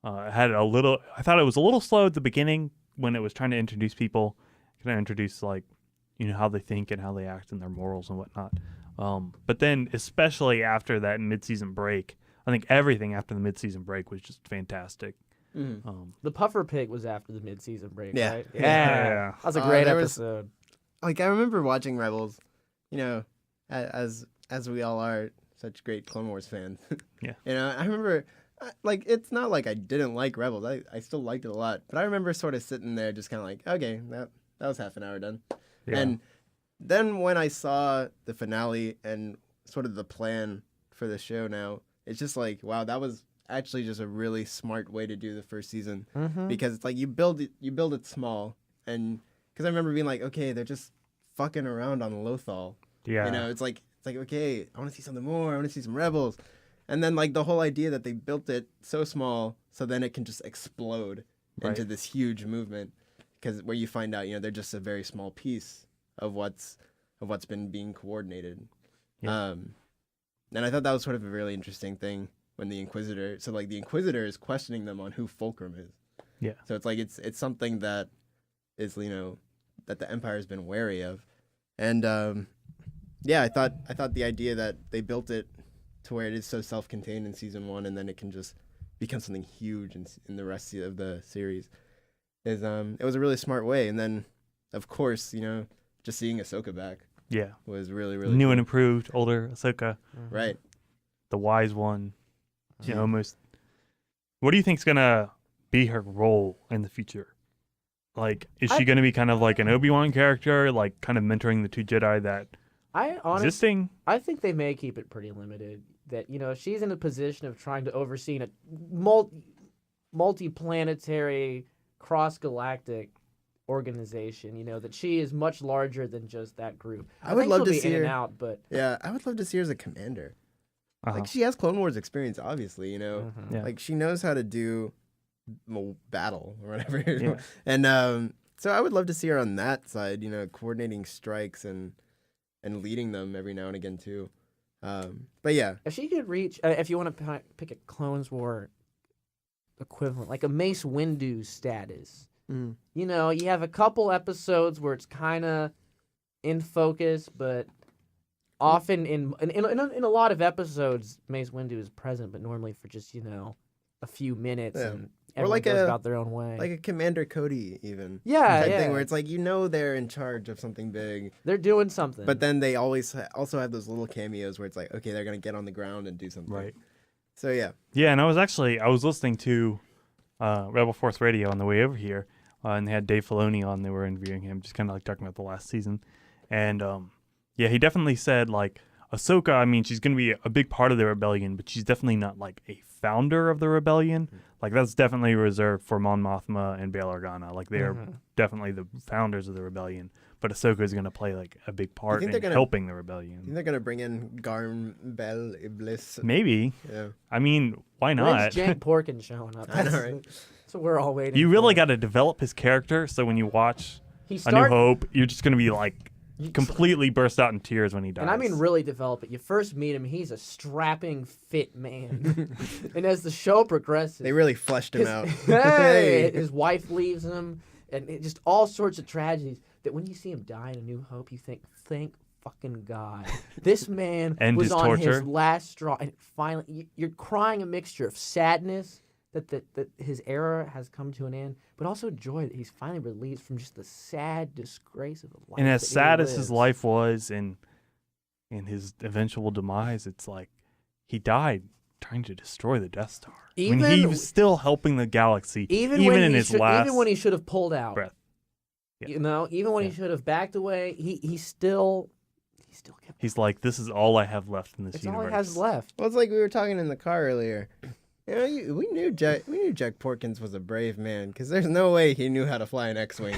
S1: I thought it was a little slow at the beginning when it was trying to introduce people, kind of introduce like, how they think and how they act and their morals and whatnot. But then, especially after that mid-season break, I think everything after the mid-season break was just fantastic.
S4: The puffer pig was after the mid-season break,
S2: Yeah.
S4: right?
S1: Yeah.
S4: That was a great
S2: there was-
S4: episode.
S2: Like, I remember watching Rebels, as we all are such great Clone Wars fans.
S1: Yeah.
S2: I remember, it's not like I didn't like Rebels. I still liked it a lot. But I remember sort of sitting there just kind of like, okay, that was half an hour done.
S1: Yeah.
S2: And then when I saw the finale and sort of the plan for the show now, it's just like, wow, that was actually just a really smart way to do the first season.
S4: Mm-hmm.
S2: Because it's like you build it small. And because I remember being like, okay, they're just fucking around on Lothal.
S1: Yeah.
S2: It's like, okay, I want to see something more. I want to see some Rebels. And then like the whole idea that they built it so small so then it can just explode into
S1: Right.
S2: this huge movement. Because where you find out, they're just a very small piece of what's been being coordinated.
S1: Yeah.
S2: And I thought that was sort of a really interesting thing when the Inquisitor is questioning them on who Fulcrum is.
S1: Yeah.
S2: So it's like it's something that is that the Empire has been wary of, and I thought the idea that they built it to where it is so self-contained in season 1 and then it can just become something huge in the rest of the series is it was a really smart way. And then of course just seeing Ahsoka back
S1: Yeah.
S2: was really really
S1: New
S2: cool.
S1: and improved, older Ahsoka,
S2: Right.
S1: the wise one. Almost. What do you think's gonna be her role in the future? Like, is she gonna be kind of like an Obi-Wan character, like kind of mentoring the 2 Jedi that
S4: I honestly,
S1: existing?
S4: I think they may keep it pretty limited. That she's in a position of trying to oversee a multi-planetary, cross-galactic organization. That she is much larger than just that group.
S2: I would
S4: think
S2: love
S4: she'll
S2: to
S4: be
S2: see
S4: in and
S2: her-
S4: out, but
S2: Yeah, I would love to see her as a commander.
S1: Uh-huh.
S2: Like she has Clone Wars experience, obviously.
S4: Mhm.
S1: Yeah.
S2: Like she knows how to do battle or whatever.
S1: Yeah.
S2: And so I would love to see her on that side, coordinating strikes and leading them every now and again too. But yeah,
S4: if she could reach, if you want to pick a Clone Wars equivalent, like a Mace Windu status.
S2: Mm.
S4: You have a couple episodes where it's kind of in focus, but often in a lot of episodes, Mace Windu is present, but normally for just a few minutes,
S2: Yeah.
S4: and
S2: Or
S4: everyone
S2: like
S4: goes
S2: a-
S4: about their own way.
S2: like a Commander Cody even.
S4: yeah,
S2: Type
S4: yeah,
S2: thing where it's like they're in charge of something big,
S4: they're doing something.
S2: but then they always also have those little cameos where it's like, okay, they're gonna get on the ground and do something.
S1: Right.
S2: So yeah,
S1: Yeah, and I was listening to Rebel Force Radio on the way over here, and they had Dave Filoni on. They were interviewing him, just kind of like talking about the last season, and he definitely said like Ahsoka, I mean, she's going to be a big part of the rebellion, but she's definitely not like a founder of the rebellion. Like that's definitely reserved for Mon Mothma and Bail Organa. Like they're definitely the founders of the rebellion. But Ahsoka is going to play like a big part in helping the
S2: You
S1: rebellion.
S2: think they're gonna bring in Garm Bel Iblis?
S1: Maybe.
S2: Yeah.
S1: I mean, why not?
S4: When's Jank Porkin showing up?
S2: I know, right?
S4: That's what we're all waiting.
S1: You really
S4: for.
S1: got to develop his character, so when you watch
S4: He
S1: A New
S4: start,
S1: Hope, you're just going to be like completely burst out in tears when he dies.
S4: and I mean really develop it. You first meet him; he's a strapping, fit man, and as the show progresses,
S2: They really fleshed him out.
S4: hey, his wife leaves him, and just all sorts of tragedies. That when you see him die in A New Hope, you think, thank fucking God, this man
S1: And
S4: was
S1: his
S4: on his
S1: torture.
S4: last straw, and finally, you're crying a mixture of sadness that his era has come to an end, but also joy that he's finally released from just the sad disgrace of the life.
S1: And as
S4: that he
S1: sad as his
S4: lives.
S1: life was and his eventual demise, it's like he died trying to destroy the Death Star. When he
S4: Even-
S1: was still helping the galaxy, even
S4: when
S1: in
S4: he
S1: his
S4: should,
S1: last
S4: even when he should have pulled out,
S1: breath. Yeah.
S4: you know, even when
S1: Yeah.
S4: he should have backed away, he still kept.
S1: He's like, this is all I have left in this
S4: It's all
S1: universe.
S4: he has left.
S2: Well, it's like we were talking in the car earlier. You know, we knew Jack Porkins was a brave man because there's no way he knew how to fly an X-wing,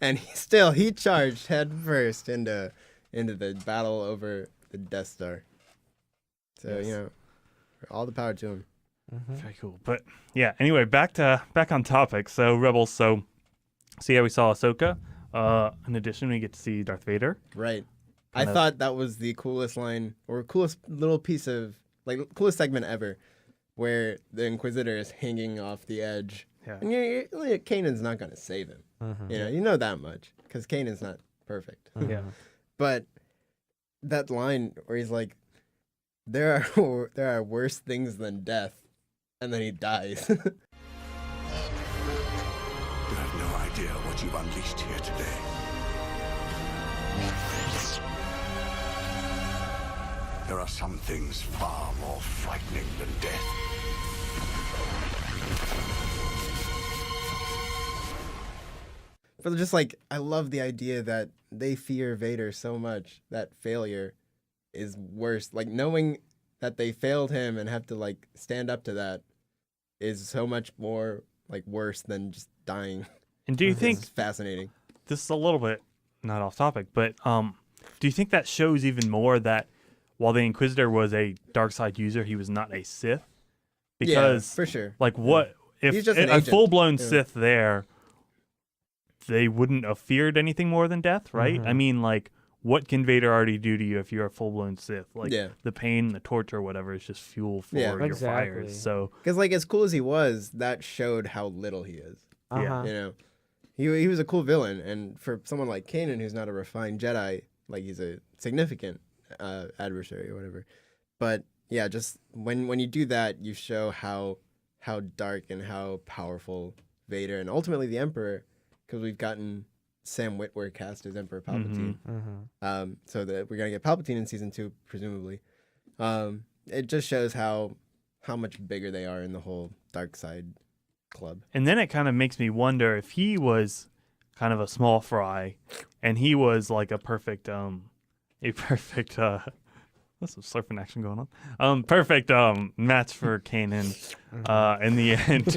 S2: and he charged head first into the battle over the Death Star. So
S1: Yes.
S2: you know, all the power to him.
S1: Very cool. But yeah, anyway, back on topic. So Rebels. So yeah, we saw Ahsoka. In addition, we get to see Darth Vader.
S2: Right.
S1: Kind
S2: I
S1: of-
S2: thought that was the coolest line or coolest little piece of coolest segment ever, where the Inquisitor is hanging off the edge,
S1: Yeah.
S2: and Kanan's not gonna save him. You know that much because Kanan's not perfect.
S1: Yeah.
S2: But that line where he's like, there are worse things than death, and then he dies.
S6: You have no idea what you've unleashed here today. There are some things far more frightening than death.
S2: But just like, I love the idea that they fear Vader so much that failure is worse. Like knowing that they failed him and have to like stand up to that is so much more like worse than just dying.
S1: And do you think
S2: It's fascinating?
S1: this is a little bit not off topic, but do you think that shows even more that while the Inquisitor was a dark side user, he was not a Sith? Because
S2: yeah, for sure.
S1: like what if
S2: He's just an
S1: a
S2: agent.
S1: full blown
S2: Yeah.
S1: Sith there, they wouldn't have feared anything more than death, right? I mean, like, what can Vader already do to you if you're a full blown Sith? Like
S2: Yeah.
S1: the pain, the torture, whatever is just fuel for
S2: Yeah.
S1: your
S4: Exactly.
S1: fires. So
S2: Because like as cool as he was, that showed how little he is.
S4: Uh-huh.
S2: You know, he was a cool villain, and for someone like Kanan, who's not a refined Jedi, like he's a significant adversary or whatever. But yeah, just when you do that, you show how dark and how powerful Vader and ultimately the Emperor, because we've gotten Sam Witwer cast as Emperor Palpatine. So that we're gonna get Palpatine in season 2, presumably. It just shows how much bigger they are in the whole dark side club.
S1: and then it kind of makes me wonder if he was kind of a small fry and he was like a perfect there's some surfing action going on. Perfect match for Kanan in the end.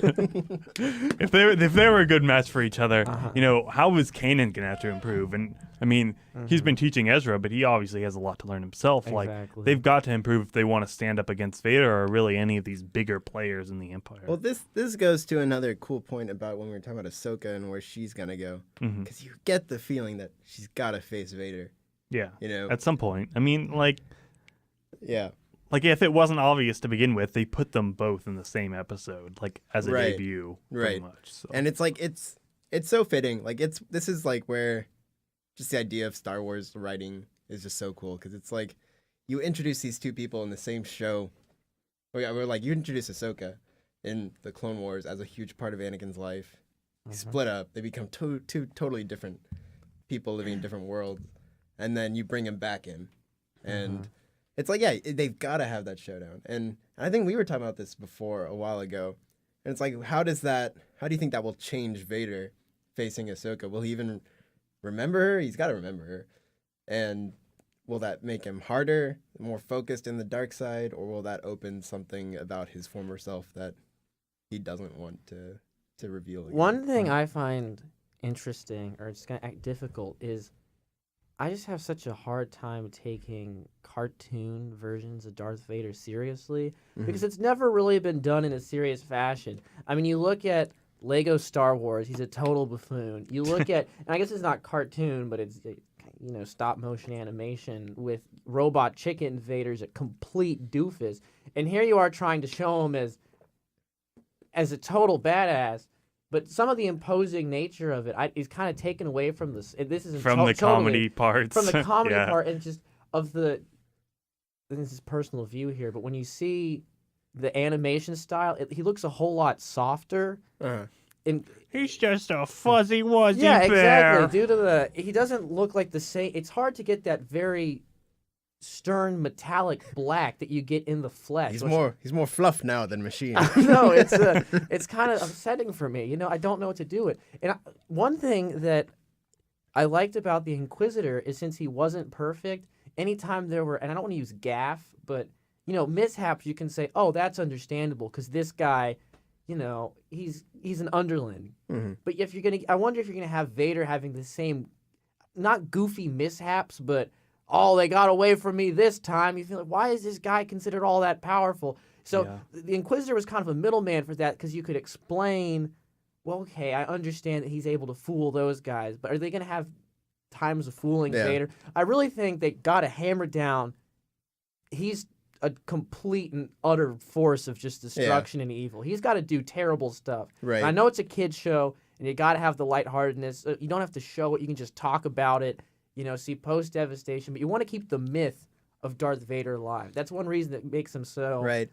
S1: if they were a good match for each other, you know, how was Kanan gonna have to improve? And I mean, he's been teaching Ezra, but he obviously has a lot to learn himself. Like
S4: Exactly.
S1: they've got to improve if they want to stand up against Vader or really any of these bigger players in the Empire.
S2: Well, this goes to another cool point about when we were talking about Ahsoka and where she's gonna go, because you get the feeling that she's gotta face Vader.
S1: yeah.
S2: You know,
S1: At some point. I mean, like
S2: yeah,
S1: if it wasn't obvious to begin with, they put them both in the same episode, like as a
S2: Right.
S1: debut, pretty
S2: Right.
S1: much. So.
S2: and it's like it's so fitting. Like this is like where just the idea of Star Wars writing is just so cool because it's like you introduce these two people in the same show. We're like you introduce Ahsoka in the Clone Wars as a huge part of Anakin's life. They split up. They become two totally different people living in different worlds, and then you bring him back in, and it's like they've got to have that showdown. And I think we were talking about this before a while ago, and it's like how do you think that will change Vader facing Ahsoka? Will he even remember her? He's got to remember her, and will that make him harder, more focused in the dark side, or will that open something about his former self that he doesn't want to reveal again?
S4: One thing I find interesting, or it's kind of difficult, is I just have such a hard time taking cartoon versions of Darth Vader seriously because it's never really been done in a serious fashion. I mean, you look at Lego Star Wars, he's a total buffoon. You look at, and I guess it's not cartoon, but it's, stop motion animation with Robot Chicken Vader's a complete doofus. And here you are trying to show him as a total badass. But some of the imposing nature of it is kind of taken away from this. This is
S1: from the comedy parts.
S4: From the comedy
S1: Yeah.
S4: part, and just of the. And this is personal view here, but when you see the animation style, he looks a whole lot softer. And
S3: He's just a fuzzy wuzzy
S4: yeah,
S3: bear.
S4: exactly. Due to he doesn't look like the same. It's hard to get that very stern metallic black that you get in the flesh.
S2: He's more fluff now than machine.
S4: No, it's kind of upsetting for me. I don't know what to do with. And one thing that I liked about the Inquisitor is since he wasn't perfect, anytime there were, and I don't want to use gaff, but mishaps, you can say, oh, that's understandable because this guy, he's an underling. But if I wonder if you're gonna have Vader having the same, not goofy mishaps, but they got away from me this time. You feel like, why is this guy considered all that powerful? So the Inquisitor was kind of a middleman for that because you could explain, well, okay, I understand that he's able to fool those guys, but are they going to have times of fooling Vader? I really think they got to hammer down. He's a complete and utter force of just destruction and evil. He's got to do terrible stuff.
S2: Right.
S4: And I know it's a kid's show, and you got to have the lightheartedness. You don't have to show it. You can just talk about it. See post-devastation, but you want to keep the myth of Darth Vader alive. That's one reason that makes him so...
S2: Right.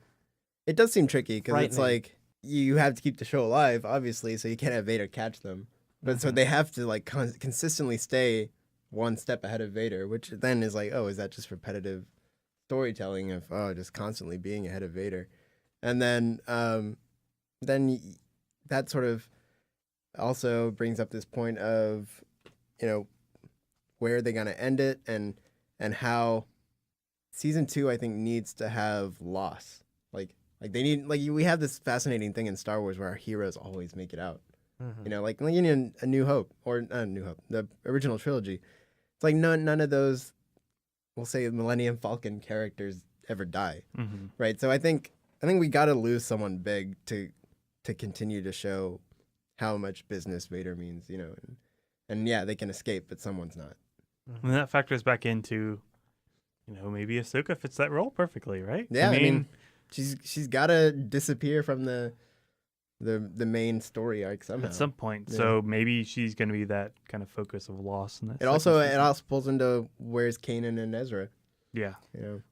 S2: It does seem tricky because it's
S4: frightening.
S2: like you have to keep the show alive, obviously, so you can't have Vader catch them. But so they have to like consistently stay one step ahead of Vader, which then is like, oh, is that just repetitive storytelling of just constantly being ahead of Vader? And then that sort of also brings up this point of, where are they going to end it and how season 2, I think, needs to have loss. Like they need, we have this fascinating thing in Star Wars where our heroes always make it out. Like in A New Hope, or not New Hope, the original trilogy. It's like none of those, we'll say, Millennium Falcon characters ever die. Right? So I think we got to lose someone big to continue to show how much business Vader means, and yeah, they can escape, but someone's not.
S1: And that factors back into, maybe Ahsoka fits that role perfectly, right?
S2: Yeah, I mean she's got to disappear from the main story arc somehow
S1: at some point.
S2: Yeah.
S1: So maybe she's going to be that kind of focus of loss in that.
S2: It also pulls into where's Kanan and Ezra.
S1: Yeah.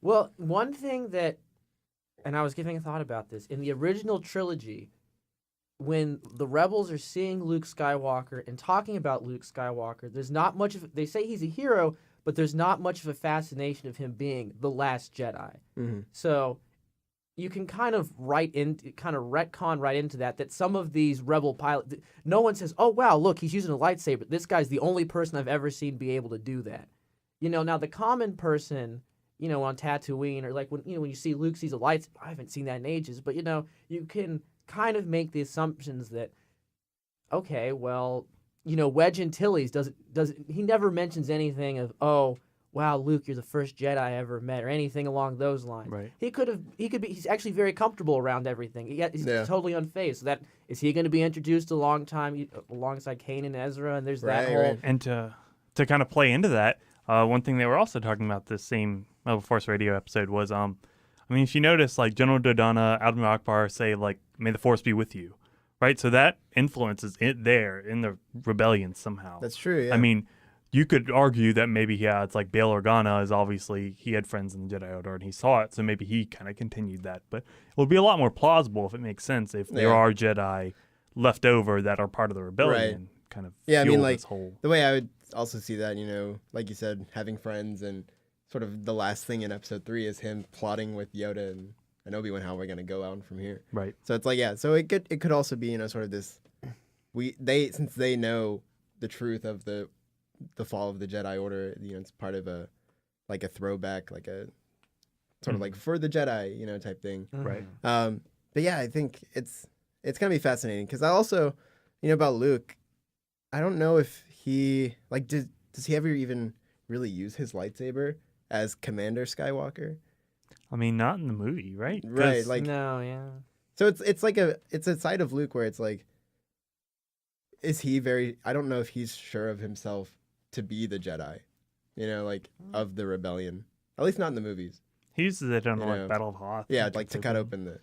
S4: Well, one thing that, and I was giving a thought about this, in the original trilogy, when the rebels are seeing Luke Skywalker and talking about Luke Skywalker, there's not much of, they say he's a hero, but there's not much of a fascination of him being the last Jedi. So you can kind of retcon right into that some of these rebel pilots, no one says, oh, wow, look, he's using a lightsaber. This guy's the only person I've ever seen be able to do that. Now the common person, on Tatooine, or like when you see Luke sees a lightsaber, I haven't seen that in ages, but you can kind of make the assumptions that, okay, well, Wedge Antilles doesn't he never mentions anything of, oh, wow, Luke, you're the first Jedi I ever met, or anything along those lines.
S1: Right.
S4: He's actually very comfortable around everything. He's totally unfazed. So is he going to be introduced alongside Kanan and Ezra? And there's that whole.
S2: Right.
S1: And to kind of play into that, one thing they were also talking about this same Force Radio episode was, if you notice, like General Dodonna, Admiral Akbar say, like, may the Force be with you, right? So that influence is there in the rebellion somehow.
S2: That's true, yeah.
S1: You could argue that maybe, it's like Bail Organa is obviously, he had friends in the Jedi Order and he saw it, so maybe he kind of continued that. But it would be a lot more plausible, if it makes sense, if there are Jedi left over that are part of the rebellion, kind of fuel this whole...
S2: The way I would also see that, like you said, having friends, and sort of the last thing in episode 3 is him plotting with Yoda and Obi-Wan how we're going to go out from here.
S1: Right.
S2: So it's like, so it could also be, sort of this, since they know the truth of the fall of the Jedi Order, it's part of like a throwback, like a sort of like for the Jedi, type thing.
S1: Right.
S2: But yeah, I think it's gonna be fascinating because I also, about Luke, I don't know if he like does he ever even really use his lightsaber as Commander Skywalker?
S1: I mean, not in the movie, right?
S2: Right,
S1: 'Cause-
S2: like
S4: No, yeah.
S2: so it's like it's a side of Luke where it's like, is he very? I don't know if he's sure of himself to be the Jedi, like of the rebellion. At least not in the movies.
S1: he uses it on
S2: You
S1: like
S2: know.
S1: Battle of Hoth.
S2: Yeah,
S1: and
S2: like to
S1: things
S2: cut
S1: that.
S2: open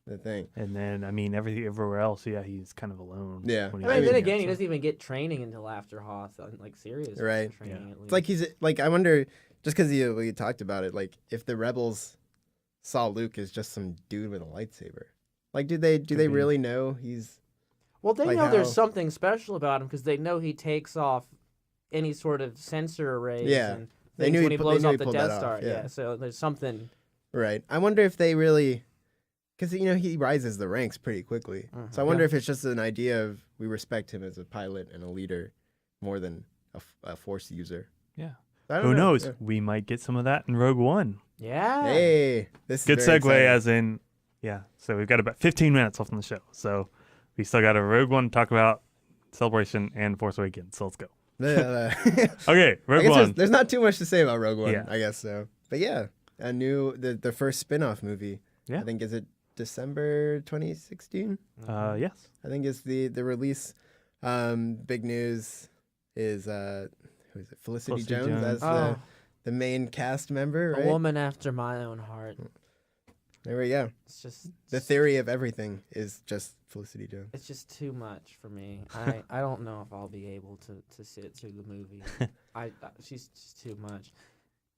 S2: the thing.
S1: And then, I mean, everywhere else, yeah, he's kind of alone.
S2: Yeah.
S1: when
S4: I mean,
S1: he's
S4: then
S1: there,
S4: again, he
S1: so-
S4: doesn't even get training until after Hoth, like serious
S2: Right.
S4: training
S1: Yeah.
S4: at least.
S2: It's like he's like, I wonder, just because we talked about it, like if the rebels saw Luke as just some dude with a lightsaber, like do they
S1: be.
S2: really know he's
S4: Well, they
S2: like
S4: know there's
S2: how-
S4: something special about him because they know he takes off any sort of sensor arrays
S2: Yeah.
S4: and
S2: They
S4: things
S2: knew
S4: when
S2: he
S4: he
S2: pu- they
S4: blows
S2: knew he
S4: off the
S2: pulled that
S4: Death
S2: off,
S4: Star.
S2: yeah.
S4: So there's something.
S2: right? I wonder if they really, because he rises the ranks pretty quickly. So I wonder if it's just an idea of we respect him as a pilot and a leader more than a force user.
S1: Yeah.
S2: I don't
S1: Who
S2: know.
S1: knows?
S2: Yeah.
S1: We might get some of that in Rogue One.
S4: Yeah.
S2: Hey, this is
S1: Good
S2: very
S1: segue,
S2: exciting.
S1: as in, yeah. So we've got about 15 minutes left on the show. So we still got a Rogue One to talk about, Celebration, and Force Awakens. So let's go. Okay,
S2: I
S1: Rogue
S2: guess
S1: One.
S2: there's not too much to say about Rogue One.
S1: Yeah.
S2: I guess so. But yeah, the first spin-off movie.
S1: Yeah.
S2: I think is it December 2016.
S1: Yes.
S2: I think is the release. Big news is who is it? Felicity
S1: Felicity
S2: Jones
S1: Jones.
S2: as
S4: Oh,
S2: the main cast member.
S4: a
S2: Right?
S4: woman after my own heart.
S2: There we go.
S4: It's just
S2: The theory of everything is just Felicity Jones.
S4: It's just too much for me. I don't know if I'll be able to sit through the movie. She's just too much.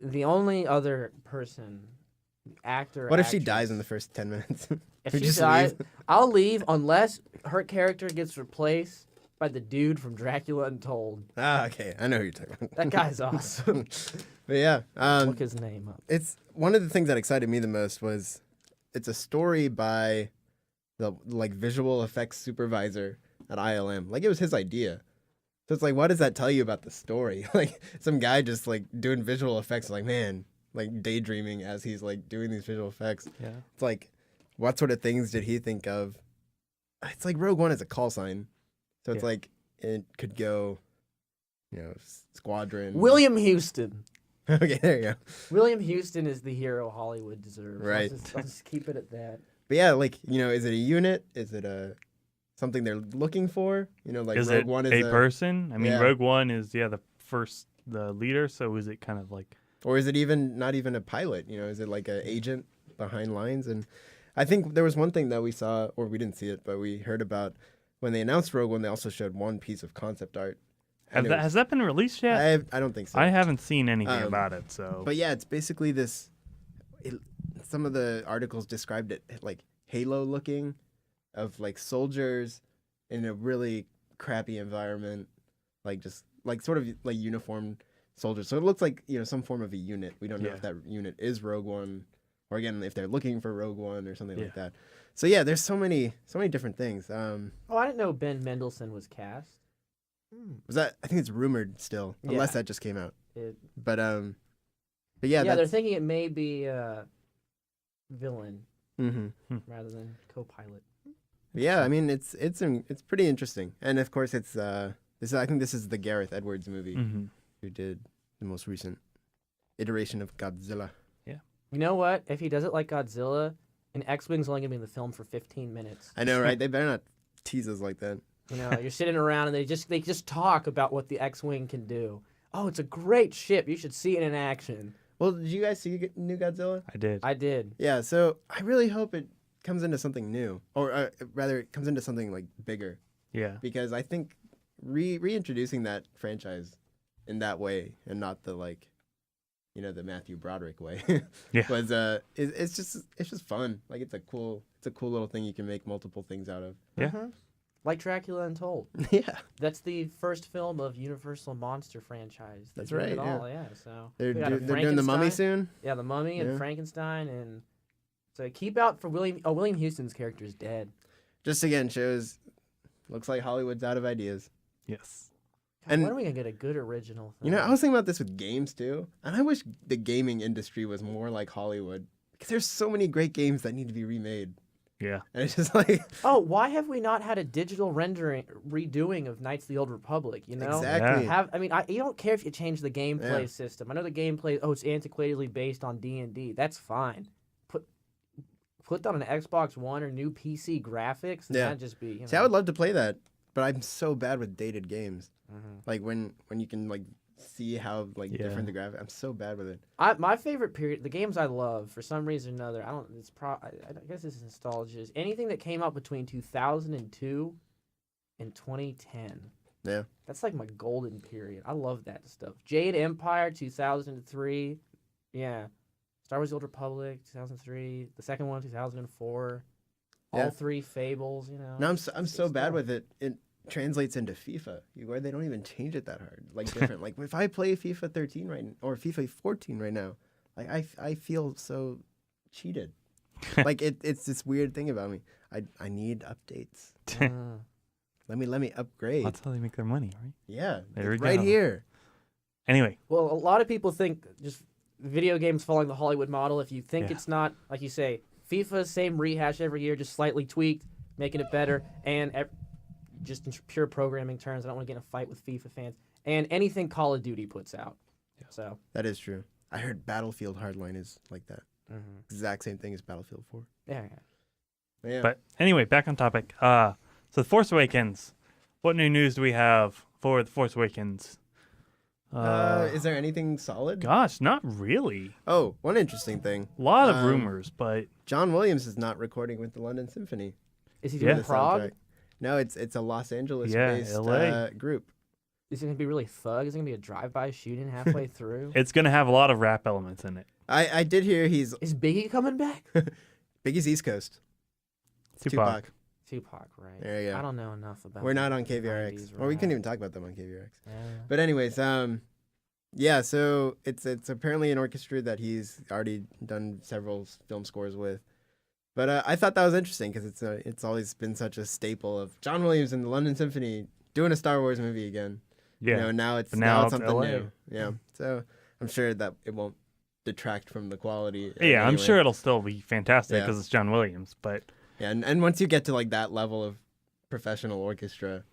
S4: The only other person, actor.
S2: What if she dies in the
S4: actress-
S2: first 10 minutes?
S4: If
S2: We
S4: she
S2: just
S4: dies,
S2: leave?
S4: I'll leave unless her character gets replaced by the dude from Dracula Untold.
S2: Okay. I know who you're talking about.
S4: That guy's awesome.
S2: But yeah,
S4: Look his name up.
S2: it's one of the things that excited me the most was it's a story by the visual effects supervisor at ILM. Like it was his idea. So it's like, what does that tell you about the story? Like some guy just like doing visual effects, like man, like daydreaming as he's like doing these visual effects.
S1: Yeah.
S2: It's like, what sort of things did he think of? It's like Rogue One is a call sign, so it's
S1: Yeah.
S2: like it could go, Squadron.
S4: William Houston.
S2: Okay, there you go.
S4: William Houston is the hero Hollywood deserves.
S2: Right.
S4: I'll just keep it at that.
S2: But yeah, like is it a unit? Is it something they're looking for? Like
S1: Is
S2: Rogue
S1: it
S2: One is
S1: a person? I mean,
S2: Yeah.
S1: Rogue One is, the leader. So is it kind of like,
S2: or is it even not even a pilot? Is it like an agent behind lines? And I think there was one thing that we saw, or we didn't see it, but we heard about when they announced Rogue One. They also showed one piece of concept art. And it was-
S1: has that been released yet?
S2: I don't think so.
S1: I haven't seen anything
S2: Um,
S1: about it. So
S2: But yeah, it's basically this. Some of the articles described it like Halo looking, of like soldiers in a really crappy environment, like just like sort of like uniformed soldiers. So it looks like some form of a unit. We don't know if
S1: Yeah.
S2: that unit is Rogue One, or again if they're looking for Rogue One or something like
S1: Yeah.
S2: that. So yeah, there's so many different things.
S4: Oh, I didn't know Ben Mendelsohn was cast.
S2: Was that? I think it's rumored still, unless
S4: Yeah.
S2: that just came out.
S4: It,
S2: But yeah,
S4: yeah, they're
S2: that's,
S4: thinking it may be a villain
S2: mhm.
S4: rather than co-pilot.
S2: Yeah, I mean it's pretty interesting, and of course it's I think this is the Gareth Edwards movie
S1: Mhm.
S2: who did the most recent iteration of Godzilla.
S4: You know what? If he does it like Godzilla, an X-Wing's only gonna be in the film for 15 minutes.
S2: I know, right? They better not tease us like that.
S4: You're sitting around and they just talk about what the X-Wing can do. Oh, it's a great ship. You should see it in action.
S2: Well, did you guys see New Godzilla?
S1: I did.
S4: I did.
S2: Yeah, so I really hope it comes into something new, or rather, it comes into something like bigger,
S1: Yeah.
S2: because I think reintroducing that franchise in that way and not the the Matthew Broderick way
S1: Yeah.
S2: was it's just fun. Like it's a cool little thing you can make multiple things out of.
S1: Yeah.
S4: Mhm. Like Dracula Untold.
S2: Yeah,
S4: That's the first film of Universal Monster franchise.
S2: That's
S4: They're doing
S2: right,
S4: it
S2: yeah.
S4: all, yeah. So
S2: they're
S4: we got a
S2: doing the Mummy
S4: Frankenstein.
S2: soon.
S4: Yeah, the Mummy
S2: Yeah.
S4: and Frankenstein, and so keep out for William. Oh, William Houston's character is dead.
S2: Just again shows, looks like Hollywood's out of ideas.
S1: Yes.
S2: And
S4: when are we gonna get a good original thing?
S2: you know, I was thinking about this with games too, and I wish the gaming industry was more like Hollywood because there's so many great games that need to be remade,
S1: Yeah.
S2: and it's just like
S4: Oh, why have we not had a digital rendering redoing of Knights of the Old Republic? You know,
S2: exactly.
S4: You don't care if you change the gameplay
S2: Yeah.
S4: system. I know the gameplay. Oh, it's antiquatedly based on D&D. That's fine. Put that on an Xbox One or new PC graphics, and
S2: Yeah.
S4: that'd just be. You know.
S2: See, I would love to play that, but I'm so bad with dated games.
S4: Mhm.
S2: Like when you can like see how like
S1: Yeah.
S2: different the graphics. I'm so bad with it.
S4: My favorite period, the games I love for some reason or another. I don't. I guess it's nostalgia. Is anything that came out between 2002 and 2010.
S2: Yeah.
S4: That's like my golden period. I love that stuff. Jade Empire 2003. Yeah. Star Wars: The Old Republic 2003. The second one 2004.
S2: Yeah.
S4: All three Fables. You know.
S2: No, I'm
S4: It's
S2: so
S4: good
S2: bad
S4: stuff.
S2: with it. It translates into FIFA, where they don't even change it that hard. Like different. Like if I play FIFA 13 or FIFA 14 right now, like I feel so cheated. Like it's this weird thing about me. I need updates. Let me upgrade.
S1: That's how they make their money, right?
S2: Yeah,
S1: There we
S2: it's right
S1: go.
S2: here.
S1: Anyway,
S4: Well, a lot of people think just video games following the Hollywood model. If you think
S1: Yeah.
S4: it's not, like you say, FIFA, same rehash every year, just slightly tweaked, making it better, and just in pure programming terms, I don't want to get in a fight with FIFA fans. And anything Call of Duty puts out. Yeah. So.
S2: That is true. I heard Battlefield Hardline is like that.
S4: Mhm.
S2: Exact same thing as Battlefield 4.
S4: Yeah.
S2: Yeah.
S1: but anyway, back on topic. So The Force Awakens. What new news do we have for The Force Awakens?
S2: Is there anything solid?
S1: Gosh, not really.
S2: Oh, one interesting thing.
S1: A lot of
S2: Um,
S1: rumors, but
S2: John Williams is not recording with the London Symphony.
S4: Is he
S2: for
S4: doing
S2: the
S4: Prague?
S2: soundtrack. No, it's a Los Angeles
S1: Yeah,
S2: based
S1: LA.
S2: group.
S4: Is it going to be really thug? Is it going to be a drive-by shooting halfway through?
S1: it's going to have a lot of rap elements in it.
S2: I did hear he's
S4: Is Biggie coming back?
S2: Biggie's East Coast.
S1: Tupac.
S4: Tupac, right.
S2: There you go.
S4: I don't know enough about
S2: We're not
S4: the
S2: on KVRX.
S4: 90s
S2: Or we couldn't
S4: rap.
S2: even talk about them on KVRX.
S4: Yeah.
S2: But anyways, yeah, so it's apparently an orchestra that he's already done several film scores with. But I thought that was interesting because it's always been such a staple of John Williams and the London Symphony doing a Star Wars movie again.
S1: Yeah.
S2: You know, now it's
S1: But now it's
S2: something
S1: LA.
S2: new. Yeah. So I'm sure that it won't detract from the quality.
S1: Yeah, I'm
S2: anyway.
S1: sure it'll still be fantastic
S2: Yeah.
S1: because it's John Williams. But
S2: Yeah, and once you get to like that level of professional orchestra,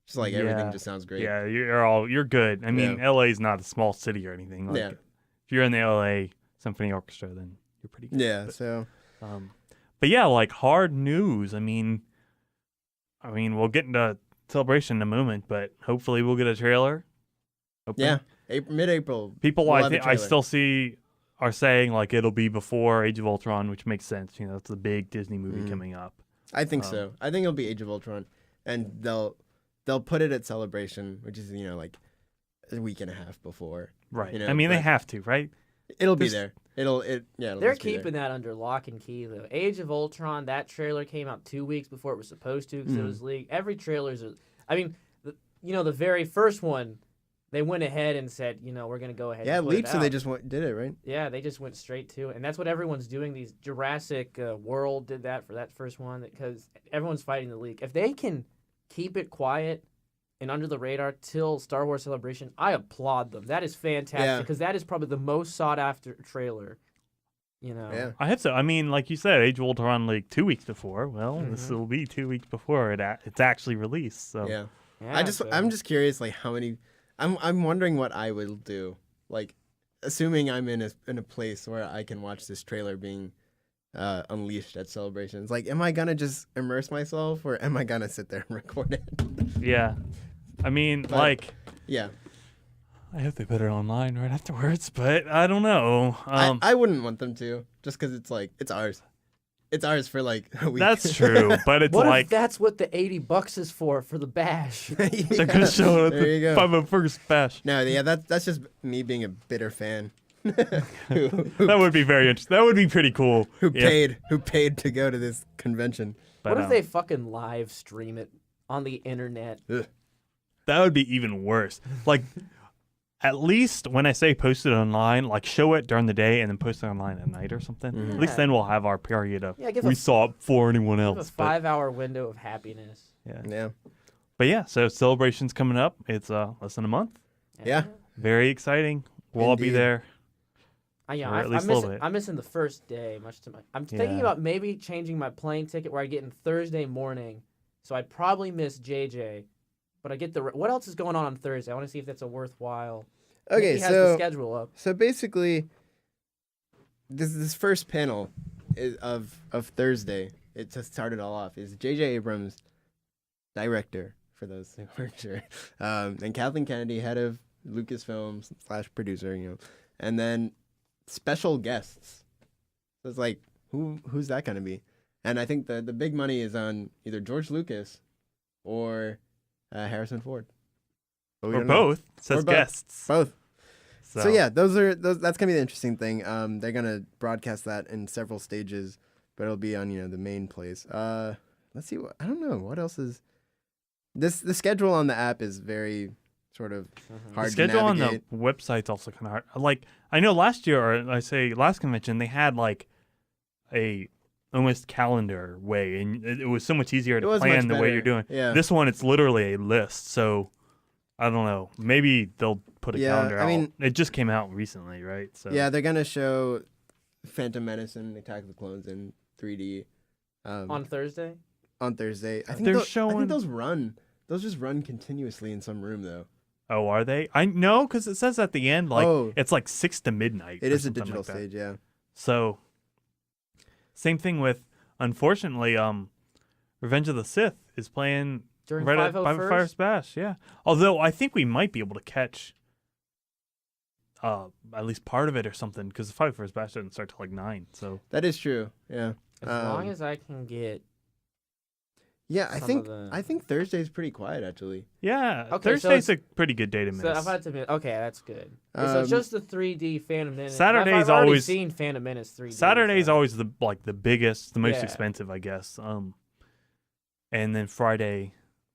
S2: just like everything
S1: Yeah.
S2: just sounds great.
S1: yeah, you're good. I mean,
S2: Yeah.
S1: LA's not a small city or anything. Like,
S2: Yeah.
S1: if you're in the LA Symphony Orchestra, then you're pretty good.
S2: Yeah. So
S1: But yeah, like hard news. I mean, we'll get into Celebration in a moment, but hopefully we'll get a trailer. Hoping.
S2: yeah, mid-April.
S1: People
S2: we'll
S1: I
S2: have a
S1: think I
S2: trailer.
S1: still see are saying like it'll be before Age of Ultron, which makes sense. You know, it's a big Disney movie
S2: Mhm.
S1: coming up.
S2: I think so. I think it'll be Age of Ultron, and they'll put it at Celebration, which is like a week and a half before.
S1: Right.
S2: You know,
S1: I mean, they
S2: but-
S1: have to, right?
S2: It'll be
S1: There's-
S2: there. It'll
S4: They're
S2: just be there.
S4: keeping that under lock and key, though. Age of Ultron, that trailer came out 2 weeks before it was supposed to because it was leaked. Every trailer's... I mean, the very first one, they went ahead and said, we're going to go ahead
S2: Yeah,
S4: and put it
S2: leaked, so they
S4: out.
S2: just did it, right?
S4: Yeah, they just went straight to it. And that's what everyone's doing. These Jurassic World did that for that first one because everyone's fighting the leak. If they can keep it quiet and under the radar till Star Wars Celebration, I applaud them. That is fantastic
S2: Yeah.
S4: because that is probably the most sought-after trailer.
S2: Yeah.
S1: I hope so. I mean, like you said, Age of Ultron leaked 2 weeks before. Well, this
S2: Mm-hmm.
S1: will be 2 weeks before it's actually released. So
S2: Yeah.
S4: Yeah,
S2: I'm just curious, like how many. I'm wondering what I will do, like assuming I'm in a place where I can watch this trailer being unleashed at celebrations. Like, am I gonna just immerse myself, or am I gonna sit there and record it?
S1: yeah, I mean,
S2: But-
S1: like.
S2: Yeah,
S1: I hope they put it online right afterwards, but I don't know.
S2: I wouldn't want them to, just because it's like it's ours. It's ours for like a week.
S1: That's true, but it's
S4: What
S1: like
S4: if that's what the $80 is for the bash?
S1: they're gonna show it
S2: There you
S1: at
S2: go.
S1: the first bash.
S2: No, yeah, that's just me being a bitter fan.
S1: That would be very interesting. That would be pretty cool.
S2: Who
S1: if-
S2: paid to go to this convention.
S1: but,
S4: What if they fucking live stream it on the internet?
S2: Ugh.
S1: That would be even worse. Like, at least when I say post it online, like show it during the day and then post it online at night or something.
S2: Mm-hmm.
S1: At least then we'll have our period of
S4: Yeah, give
S1: we
S4: a-
S1: saw it before anyone
S4: Have
S1: else.
S4: a
S1: But,
S4: 5-hour window of happiness.
S1: yeah.
S2: Yeah.
S1: But yeah, so Celebration's coming up. It's less than a month.
S2: Yeah.
S1: Very exciting. We'll all be
S2: Indeed.
S1: there.
S4: Yeah,
S1: Or at least a little bit.
S4: I'm missing the first day. I'm thinking
S1: Yeah.
S4: about maybe changing my plane ticket where I get in Thursday morning, so I'd probably miss JJ, but I get the. What else is going on Thursday? I want to see if that's a worthwhile.
S2: Okay,
S4: He has the
S2: so
S4: schedule up.
S2: so basically, this first panel of Thursday. It just started all off. Is J.J. Abrams, director for those who weren't sure, and Kathleen Kennedy, head of Lucasfilm / producer, and then special guests. So it's like, who's that gonna be? And I think the big money is on either George Lucas or Harrison Ford. But we
S1: Or
S2: don't know.
S1: both. It says
S2: Or both.
S1: guests.
S2: Both. So yeah, that's gonna be the interesting thing. They're gonna broadcast that in several stages, but it'll be on the main place. Let's see I don't know what else is. The schedule on the app is very sort of hard
S1: The schedule
S2: to
S1: on
S2: navigate.
S1: the website's also kind of hard. Like, I know last year, or I say last convention, they had like a almost calendar way, and it was so much easier
S2: It
S1: to
S2: was
S1: plan
S2: much
S1: the way you're
S2: better.
S1: doing.
S2: Yeah.
S1: This one, it's literally a list. So I don't know. Maybe they'll put a
S2: Yeah,
S1: calendar
S2: I
S1: out.
S2: mean-
S1: It just came out recently, right? So
S2: Yeah, they're gonna show Phantom Menace and Attack of the Clones in 3D
S4: On Thursday?
S2: on Thursday. I think
S1: They're
S2: I think
S1: showing-
S2: those just run continuously in some room though.
S1: Oh, are they? I know because it says at the end, like
S2: Oh.
S1: it's like 6 to midnight.
S2: It
S1: or
S2: is a
S1: something
S2: digital
S1: like that.
S2: stage, yeah.
S1: So, same thing with, unfortunately, Revenge of the Sith is playing
S4: During
S1: right at
S4: 501st?
S1: Fire's Bash. Yeah, although I think we might be able to catch at least part of it or something because the Fire's Bash doesn't start till like 9. So
S2: That is true. Yeah.
S4: As long as I can get.
S2: Yeah, I
S4: some
S2: think
S4: of the-
S2: I think Thursday's pretty quiet actually.
S1: yeah,
S4: Okay, so
S1: Thursday's a pretty good day to miss.
S4: So if I had to admit, okay, that's good. So it's just the 3D Phantom Menace.
S1: Saturday's
S4: I've already
S1: always-
S4: seen Phantom Menace 3D.
S1: Saturday's
S4: so-
S1: always the biggest, the most
S4: Yeah.
S1: expensive, I guess. And then Friday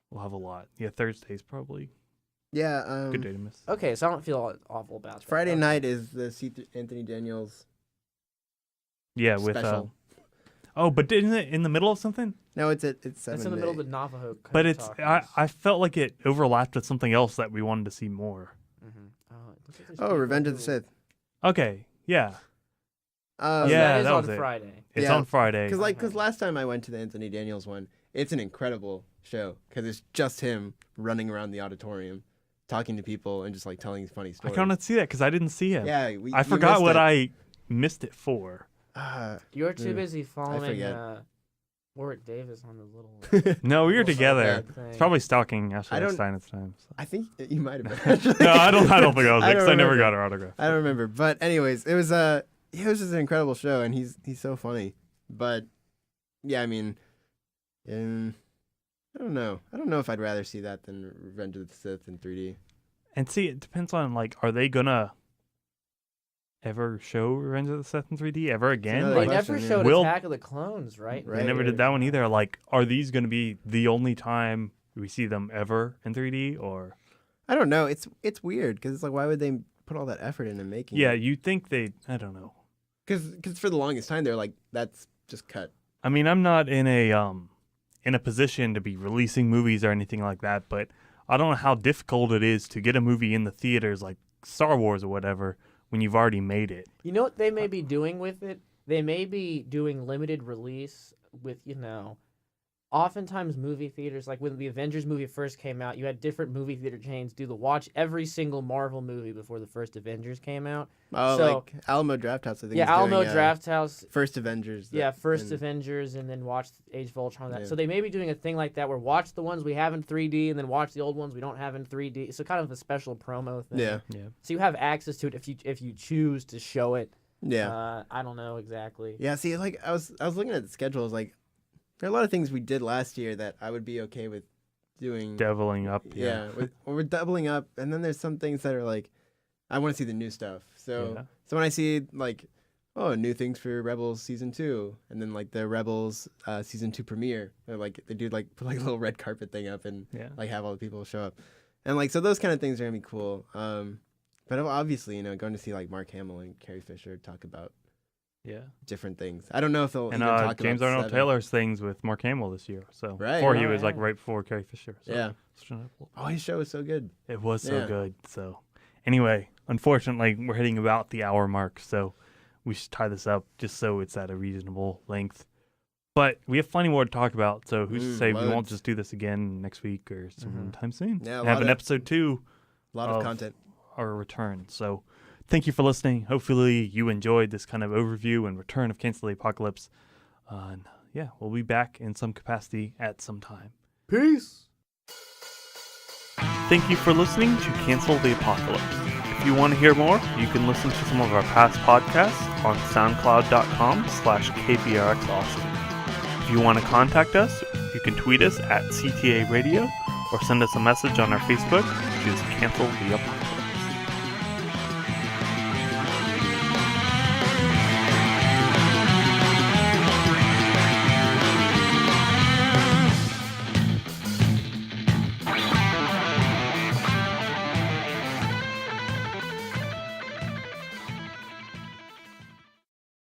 S1: we'll have a lot. Yeah, Thursday's probably
S2: Yeah.
S1: good day to miss.
S4: Okay, so I don't feel awful about that.
S2: Friday
S4: Okay.
S2: night is the Anthony Daniels
S1: Yeah, with
S2: special.
S1: but isn't it in the middle of something?
S2: No, it's 7
S4: It's in the middle of the Navajo.
S1: But I felt like it overlapped with something else that we wanted to see more.
S2: Oh, Revenge of the Sith.
S1: Okay, yeah.
S2: Um,
S1: Yeah,
S4: that is
S1: that
S4: on
S1: was it.
S4: Friday.
S1: It's
S2: Yeah,
S1: on Friday.
S2: Because last time I went to the Anthony Daniels one, it's an incredible show because it's just him running around the auditorium, talking to people and just like telling funny
S1: I
S2: stories.
S1: cannot see that because I didn't see him.
S2: Yeah,
S1: I forgot what I missed it for.
S4: You're too
S2: Yeah,
S4: busy following
S2: forget.
S4: Warwick Davis on his little.
S1: No, we were
S4: little
S1: together.
S4: thing.
S1: It's probably stalking Ashley
S2: I don't-
S1: Eckstein at the time. So.
S2: I think you might have been. Actually.
S1: No, I don't think I was
S2: I
S1: because
S2: don't
S1: I never
S2: remember.
S1: got her autograph.
S2: I don't remember, but anyways, it was just an incredible show, and he's so funny. But yeah, I mean, I don't know. I don't know if I'd rather see that than Revenge of the Sith in 3D.
S1: And see, it depends on like, are they gonna ever show Revenge of the Sith in 3D ever again?
S2: another
S4: They
S1: Like,
S2: question,
S4: never
S2: yeah.
S4: showed
S1: Will-
S4: Attack of the Clones, right?
S2: Right.
S1: they never did that one either. Like, are these gonna be the only time we see them ever in 3D? Or
S2: I don't know. It's weird because it's like, why would they put all that effort into making?
S1: yeah, you'd think they. I don't know.
S2: Because for the longest time they're like, that's just cut.
S1: I mean, I'm not in a position to be releasing movies or anything like that, but I don't know how difficult it is to get a movie in the theaters like Star Wars or whatever when you've already made it.
S4: You know what they may be doing with it? They may be doing limited release with, oftentimes movie theaters, like when the Avengers movie first came out, you had different movie theater chains watch every single Marvel movie before the first Avengers came out.
S2: Oh,
S4: So-
S2: like Alamo Drafthouse. I think.
S4: Yeah,
S2: is
S4: Alamo
S2: doing,
S4: Drafthouse.
S2: First Avengers.
S4: First
S2: and-
S4: Avengers, and then watch Age of Ultron.
S2: Yeah.
S4: So they may be doing a thing like that where watch the ones we have in 3D and then watch the old ones we don't have in 3D. So kind of a special promo thing.
S2: Yeah.
S4: So you have access to it if you choose to show it.
S2: Yeah.
S4: I don't know exactly.
S2: Yeah. See, like I was looking at the schedule. I was like, there are a lot of things we did last year that I would be okay with doing.
S1: Deviling up.
S2: Yeah. We're doubling up, and then there's some things that are like, I want to see the new stuff. So
S1: Yeah.
S2: so when I see like, oh, new things for Rebels season 2, and then like the Rebels season 2 premiere, they're like they do like put like a little red carpet thing up and
S1: Yeah.
S2: like have all the people show up, and like so those kind of things are gonna be cool. But obviously, going to see like Mark Hamill and Carrie Fisher talk about
S1: Yeah.
S2: different things. I don't know if they'll
S1: And
S2: even talk
S1: James
S2: about
S1: Arnold
S2: 7.
S1: Taylor's things with Mark Hamill this year. So
S2: Right.
S1: before he
S4: Oh,
S1: was like
S4: yeah.
S1: right before Carrie Fisher. So
S2: Yeah.
S1: such an-
S2: Oh, his show is so good.
S1: It was so
S2: Yeah.
S1: good. So anyway, unfortunately, we're hitting about the hour mark, so we should tie this up just so it's at a reasonable length. But we have plenty more to talk about, so who's to say we won't
S2: loads.
S1: just do this again next week or sometime soon?
S2: Yeah, a
S1: And have
S2: lot
S1: an
S2: of-
S1: episode 2
S2: A lot of content.
S1: our return. So thank you for listening. Hopefully you enjoyed this kind of overview and return of Cancel the Apocalypse. And yeah, we'll be back in some capacity at some time.
S2: Peace.
S1: Thank you for listening to Cancel the Apocalypse. If you want to hear more, you can listen to some of our past podcasts on soundcloud.com/KPRXAustin. If you want to contact us, you can tweet us at CtA Radio or send us a message on our Facebook, which is Cancel the Apocalypse.